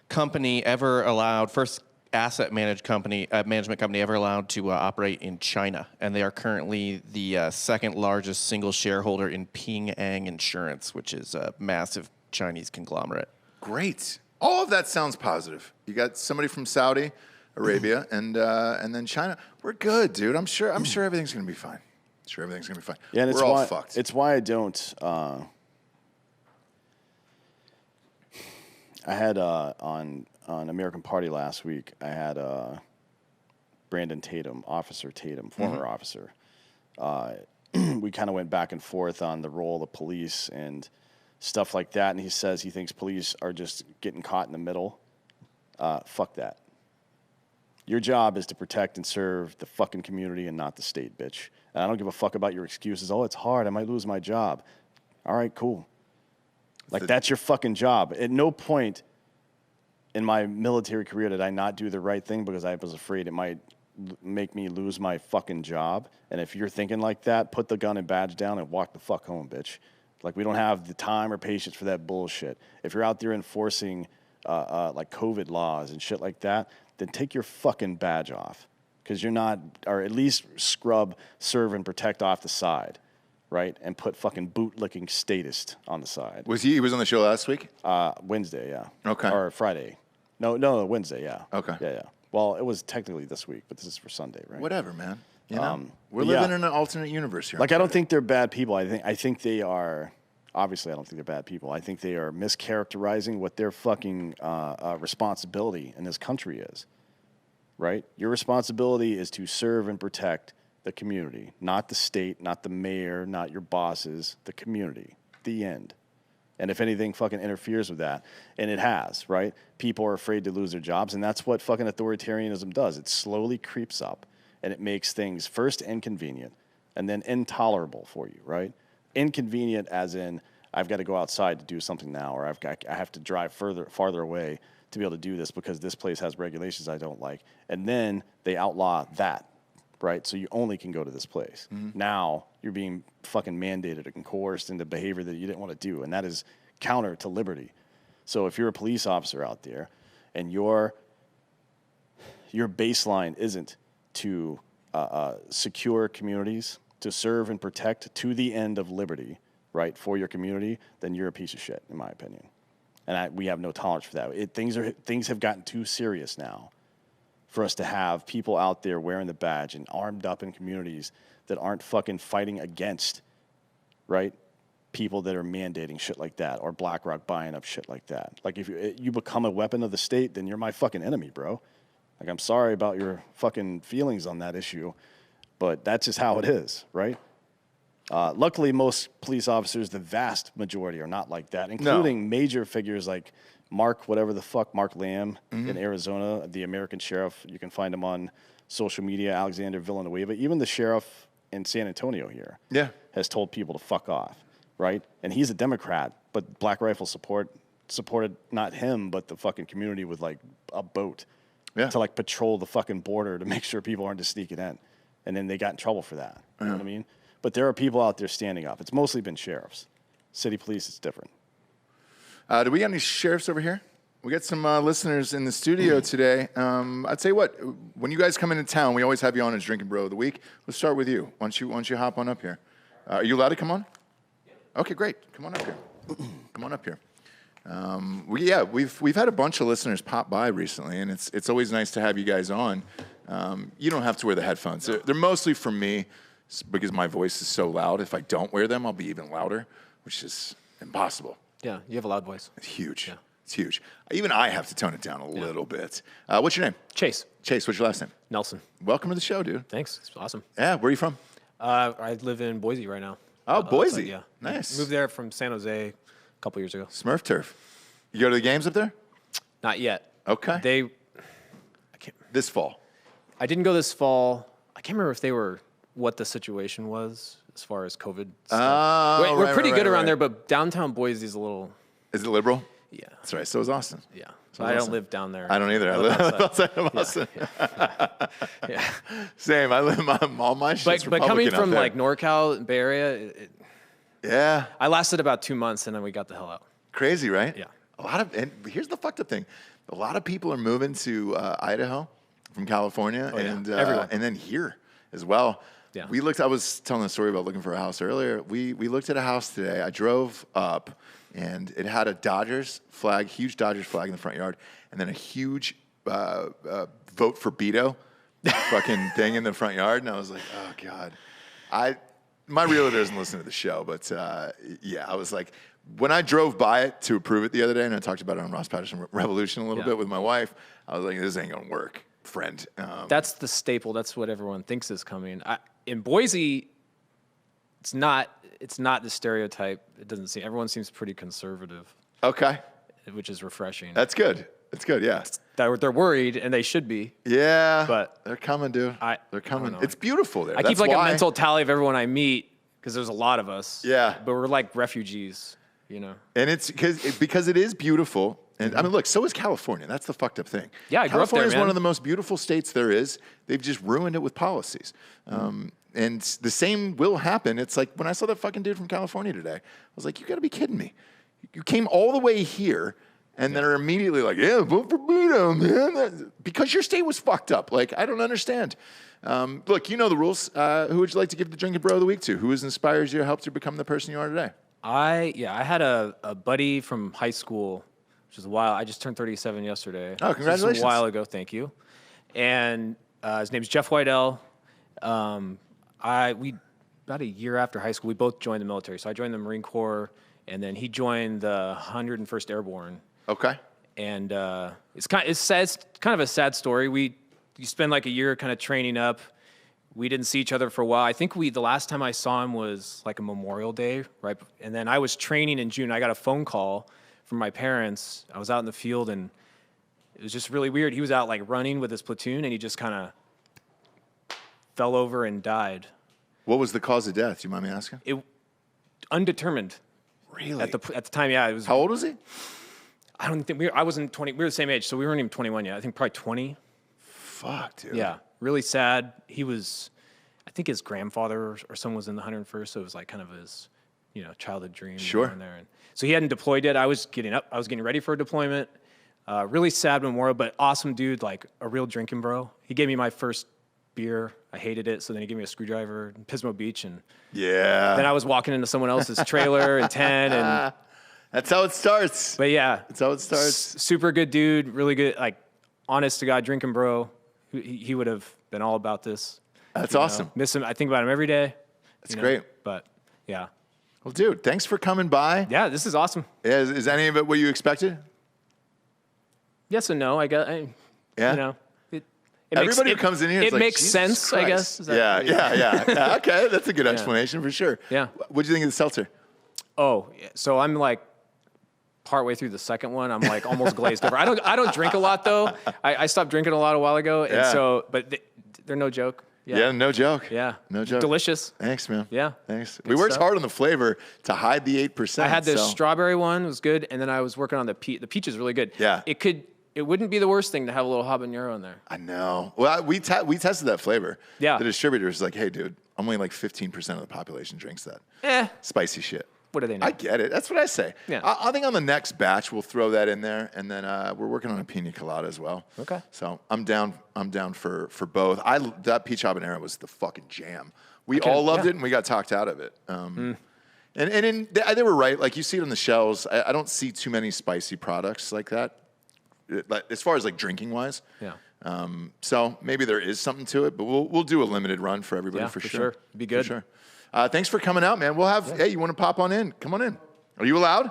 company ever allowed, first asset management company ever allowed to operate in China, and they are currently the second largest single shareholder in Ping An Insurance, which is a massive Chinese conglomerate. Great. All of that sounds positive. You got somebody from Saudi Arabia and then China. We're good, dude. I'm sure everything's gonna be fine. Yeah, and we're all fucked. It's why I don't. I had on American Party last week. I had Brandon Tatum, Officer Tatum, former officer. We kind of went back and forth on the role of police and stuff like that, and he says he thinks police are just getting caught in the middle. Fuck that. Your job is to protect and serve the fucking community and not the state, bitch. And I don't give a fuck about your excuses. Oh, it's hard. I might lose my job. All right, cool. Like, that's your fucking job. At no point in my military career did I not do the right thing because I was afraid it might make me lose my fucking job. And if you're thinking like that, put the gun and badge down and walk the fuck home, bitch. Like, we don't have the time or patience for that bullshit. If you're out there enforcing like COVID laws and shit like that, then take your fucking badge off, because you're not, or at least scrub, serve, and protect off the side, right? And put fucking bootlicking statist on the side. He was on the show last week? Wednesday, yeah. Okay. Or Friday. No, Wednesday, yeah. Okay. Yeah. Well, it was technically this week, but this is for Sunday, right? Whatever, man. You know, we're living in an alternate universe here. Like, I don't think they're bad people. I think they are. Obviously, I don't think they're bad people. I think they are mischaracterizing what their fucking responsibility in this country is, right? Your responsibility is to serve and protect the community, not the state, not the mayor, not your bosses, the community, the end. And if anything fucking interferes with that, and it has, right? People are afraid to lose their jobs, and that's what fucking authoritarianism does. It slowly creeps up, and it makes things first inconvenient and then intolerable for you, right? Inconvenient as in, I've got to go outside to do something now, or I have to drive farther away to be able to do this because this place has regulations I don't like. And then they outlaw that, right? So you only can go to this place. Mm-hmm. Now you're being fucking mandated and coerced into behavior that you didn't want to do, and that is counter to liberty. So if you're a police officer out there and your baseline isn't to secure communities, to serve and protect to the end of liberty, right, for your community, then you're a piece of shit, in my opinion. And we have no tolerance for that. Things have gotten too serious now for us to have people out there wearing the badge and armed up in communities that aren't fucking fighting against, right, people that are mandating shit like that, or BlackRock buying up shit like that. Like, if you become a weapon of the state, then you're my fucking enemy, bro. Like, I'm sorry about your fucking feelings on that issue, but that's just how it is, right? Luckily, most police officers, the vast majority, are not like that, including major figures like Mark Lamb in Arizona, the American sheriff. You can find him on social media, Alexander Villanueva. Even the sheriff in San Antonio here has told people to fuck off, right? And he's a Democrat, but Black Rifle supported not him, but the fucking community with, like, a boat to, like, patrol the fucking border to make sure people aren't just sneaking in. And then they got in trouble for that. You know what I mean? But there are people out there standing up. It's mostly been sheriffs. City police is different. Do we got any sheriffs over here? We got some listeners in the studio today. I'd say what, when you guys come into town, we always have you on as Drinkin' Bro of the Week. Let's start with you. Why don't you hop on up here? Are you allowed to come on? Okay, great. Come on up here. Come on up here. We've had a bunch of listeners pop by recently, and it's always nice to have you guys on. You don't have to wear the headphones. They're mostly for me because my voice is so loud. If I don't wear them, I'll be even louder, which is impossible. Yeah, you have a loud voice. It's huge. Yeah. It's huge. Even I have to tone it down a little bit. What's your name? Chase. Chase, what's your last name? Nelson. Welcome to the show, dude. Thanks. It's awesome. Yeah, where are you from? I live in Boise right now. Oh, Boise. Yeah. Nice. Moved there from San Jose a couple years ago. Smurf turf. You go to the games up there? Not yet. Okay. This fall. I didn't go this fall. I can't remember if they were what the situation was as far as COVID stuff. Oh, We're pretty good around there, but downtown Boise is a little. Is it liberal? Yeah. That's right. So is Austin. Yeah. So I Austin. don't live down there. I don't either. I live outside of Austin. Yeah. Same. I live all my shit's But coming Republican from up there. like NorCal, Bay Area, Yeah. I lasted about 2 months and then we got the hell out. Crazy, right? Yeah. And here's the fucked up thing. A lot of people are moving to Idaho from California Everyone. and then here as well. Yeah. I was telling a story about looking for a house earlier. We looked at a house today. I drove up and it had a Dodgers flag, huge Dodgers flag in the front yard, and then a huge vote for Beto fucking thing in the front yard. And I was like, oh God. My realtor doesn't listen to the show, but yeah, I was like, when I drove by it to approve it the other day, and I talked about it on Ross Patterson Revolution a little bit with my wife, I was like, this ain't gonna work, friend. That's the staple. That's what everyone thinks is coming. In Boise, it's not the stereotype. It doesn't seem. Everyone seems pretty conservative, Okay, which is refreshing. that's good. It's good, yeah. They're worried, and they should be. Yeah, But they're coming, dude. They're coming. know. It's beautiful there. I keep like a mental tally of everyone I meet because there's a lot of us. Yeah. But we're like refugees, you know. And it's because it is beautiful. And I mean, look, so is California. That's the fucked up thing. Yeah, I grew up there, California is one man. of the most beautiful states there is. They've just ruined it with policies. And the same will happen. It's like when I saw that fucking dude from California today, I was like, you got to be kidding me. You came all the way here and then are immediately like, yeah, vote for Beto, man. Because your state was fucked up. Like, I don't understand. Look, you know the rules. Who would you like to give the Drinkin' Bro of the Week to? Who has inspires you, helped you become the person you are today? I had a buddy from high school, which is a while. I just turned 37 yesterday. Oh, congratulations. So this is a while ago, thank you. And his name's Jeff Whitell. We about a year after high school, we both joined the military. So I joined the Marine Corps, and then he joined the 101st Airborne. Okay. And it's kind of a sad story. You spend like a year kind of training up. We didn't see each other for a while. I think the last time I saw him was like a Memorial Day, right? And then I was training in June. I got a phone call from my parents. I was out in the field, and it was just really weird. He was out like running with his platoon, and he just kind of fell over and died. What was the cause of death? Do you mind me asking? Undetermined. Really? At the time, yeah. It was. How old was he? I don't think I wasn't 20. We were the same age, so we weren't even 21 yet. I think probably 20. Fuck, dude. Yeah, really sad. He was, I think his grandfather or someone was in the 101st, so it was like kind of his, childhood dream. Sure. Going there. And so he hadn't deployed yet. I was getting ready for a deployment. Really sad memorial, but awesome dude, like a real drinking bro. He gave me my first beer. I hated it, so then he gave me a screwdriver in Pismo Beach, and Yeah. then I was walking into someone else's trailer in 10, and That's how it starts. but yeah, That's how it starts. super good dude, really good, like honest to God drinking bro. He would have been all about this. That's awesome. Miss him. I think about him every day. That's great. But yeah, Well, dude, thanks for coming by. yeah, this is awesome. Is any of it what you expected? Yes and no. I guess. Yeah. It Everybody who comes in here, it's it like, makes Jesus sense. Christ. I guess. Is Yeah. that- Okay, that's a good explanation for sure. Yeah. What'd you think of the seltzer? Oh, yeah. So I'm like partway through the second one. I'm like almost glazed over. I don't drink a lot though. I stopped drinking a lot a while ago, and Yeah. so they're no joke. Yeah, no joke. Yeah. No joke. Delicious. Thanks, man. Yeah. Thanks. Good We worked stuff. hard on the flavor to hide the 8%. I had the so. strawberry one, it was good, and then I was working on the peach. The peach is really good. Yeah. It wouldn't be the worst thing to have a little habanero in there. I know. Well, we tested that flavor. Yeah. The distributor was like, hey, dude, only like 15% of the population drinks that. Spicy shit. what do they know? I get it. That's what I say. Yeah. I think on the next batch we'll throw that in there, and then we're working on a pina colada as well. Okay. So I'm down for both. That peach habanero was the fucking jam. We all loved it, and we got talked out of it. And they were right. Like you see it on the shelves. I don't see too many spicy products like that, as far as like drinking wise. Yeah. So maybe there is something to it, but we'll do a limited run for everybody for sure. Be good. For sure. Thanks for coming out, man. We'll have. Hey, you want to pop on in? Come on in. Are you allowed?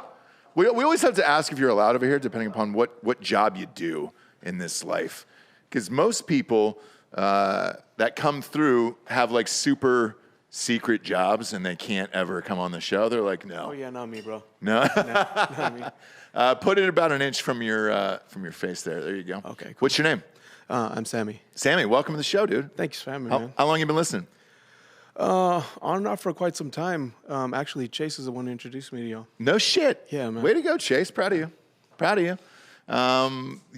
We always have to ask if you're allowed over here, depending upon what job you do in this life, because most people that come through have like super secret jobs and they can't ever come on the show. They're like, no. Oh yeah, not me, bro. No. Not me. Put it about an inch from your face there. There you go. Okay, cool. What's your name? I'm Sammy. Sammy, welcome to the show, dude. Thanks for having me, man. How long you been listening? On and off for quite some time. Actually, Chase is the one who introduced me to you. No shit. Yeah, man. Way to go, Chase. Proud of you. Proud of you.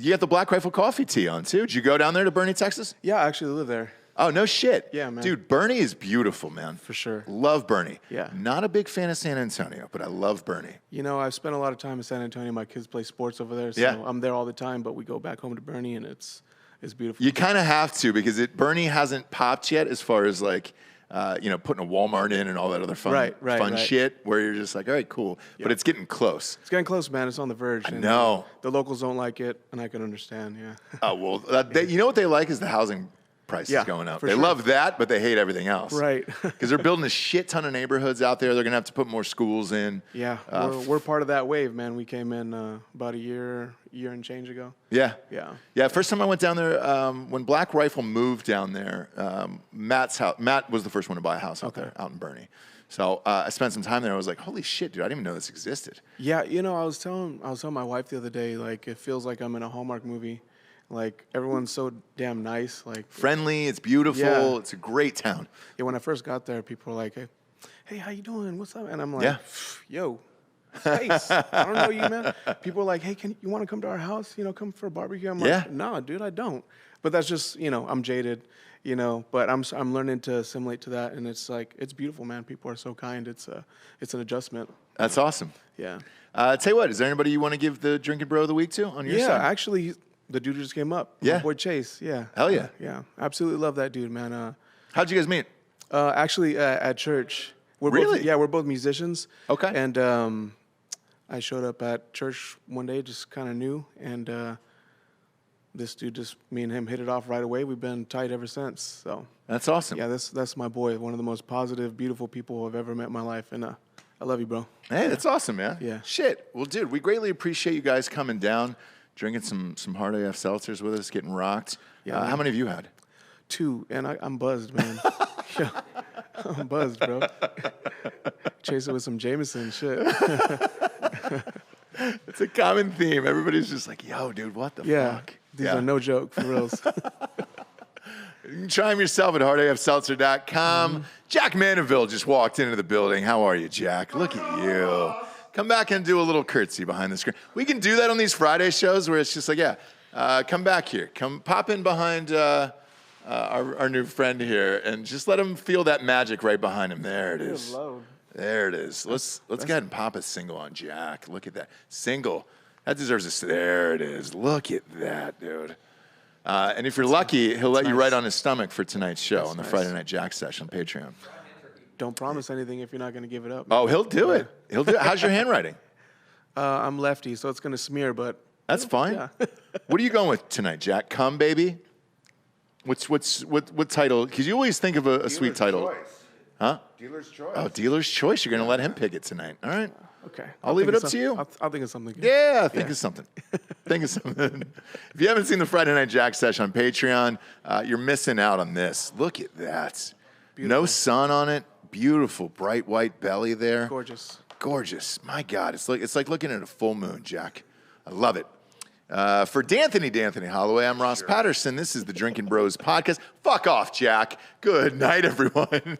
You got the Black Rifle Coffee tea on, too. Did you go down there to Bernie, Texas? Yeah, I actually live there. Oh, no shit. Yeah, man. Dude, Bernie is beautiful, man. For sure. Love Bernie. Yeah. Not a big fan of San Antonio, but I love Bernie. You know, I've spent a lot of time in San Antonio. My kids play sports over there, so Yeah. I'm there all the time. But we go back home to Bernie, and it's beautiful. You kind of have to because Bernie hasn't popped yet as far as like, putting a Walmart in and all that other fun Right. shit where you're just like, all right, cool. But it's getting close. It's getting close, man. It's on the verge. I know. The locals don't like it, and I can understand. Yeah. Oh, well, you know what they like is the housing prices going up. for They sure. love that, but they hate everything else. Right. Because they're building a shit ton of neighborhoods out there. They're going to have to put more schools in. Yeah, we're part of that wave, man. We came in about a year and change ago. Yeah. Yeah. Yeah, first time I went down there, when Black Rifle moved down there, Matt was the first one to buy a house out there, out in Bernie. So I spent some time there. I was like, holy shit, dude, I didn't even know this existed. Yeah, I was telling my wife the other day, like, it feels like I'm in a Hallmark movie. Like, everyone's so damn nice. Like, Friendly, it's beautiful, Yeah. it's a great town. yeah, when I first got there, people were like, hey, how you doing? What's up? And I'm like, Yeah. yo, nice. I don't know you, man. People are like, hey, you want to come to our house? Come for a barbecue? I'm Yeah. like, no, dude, I don't. But that's just, I'm jaded, but I'm learning to assimilate to that. And it's like, it's beautiful, man. People are so kind. It's an adjustment. That's awesome. Yeah. Tell you what, is there anybody you want to give the Drinkin' Bro of the Week to on your Yeah, side? actually, the dude who just came up. Yeah. My boy Chase. Yeah. Hell yeah. Yeah. Absolutely love that dude, man. How'd you guys meet? Actually, at church. Really? We're both musicians. Okay. And I showed up at church one day, just kind of new, and this dude, me and him hit it off right away. We've been tight ever since. So That's awesome. yeah, that's my boy. One of the most positive, beautiful people I've ever met in my life, and I love you, bro. Hey, that's awesome, man. Yeah. Shit. Well, dude, we greatly appreciate you guys coming down, drinking some hard AF seltzers with us, getting rocked. Yeah, how many have you had? 2, and I'm buzzed, man. Yeah, I'm buzzed, bro. Chase it with some Jameson, shit. It's a common theme. Everybody's just like, yo, dude, what the Yeah, fuck? these are no joke, for reals. You can try them yourself at hardafseltzer.com. Jack Mandeville just walked into the building. How are you, Jack? Look at you. Come back and do a little curtsy behind the screen. We can do that on these Friday shows where it's just like, come back here. Come pop in behind our new friend here and just let him feel that magic right behind him. There it is. There it is. Let's go ahead and pop a single on Jack. Look at that. Single. That deserves a... There it is. Look at that, dude. And if you're lucky, he'll let you right on his stomach for tonight's show on the Friday Night Jack session on Patreon. Don't promise anything if you're not going to give it up. Oh, he'll do it. He'll do it. How's your handwriting? I'm lefty, so it's going to smear, but... That's fine. Yeah. What are you going with tonight, Jack? Come, baby? What title? Because you always think of a sweet title. Huh? Dealer's choice. Oh, Dealer's Choice. You're going to let him pick it tonight. All right. Okay. I'll leave it up to you. I'll think of something. Good. Yeah, think of something. Think of something. If you haven't seen the Friday Night Jack session on Patreon, you're missing out on this. Look at that. Beautiful. No sun on it. Beautiful, bright white belly there. Gorgeous. Gorgeous. My God, it's like looking at a full moon, Jack. I love it. For D'Anthony Holloway, I'm Ross Patterson. This is the Drinkin' Bros podcast. Fuck off, Jack. Good night, everyone.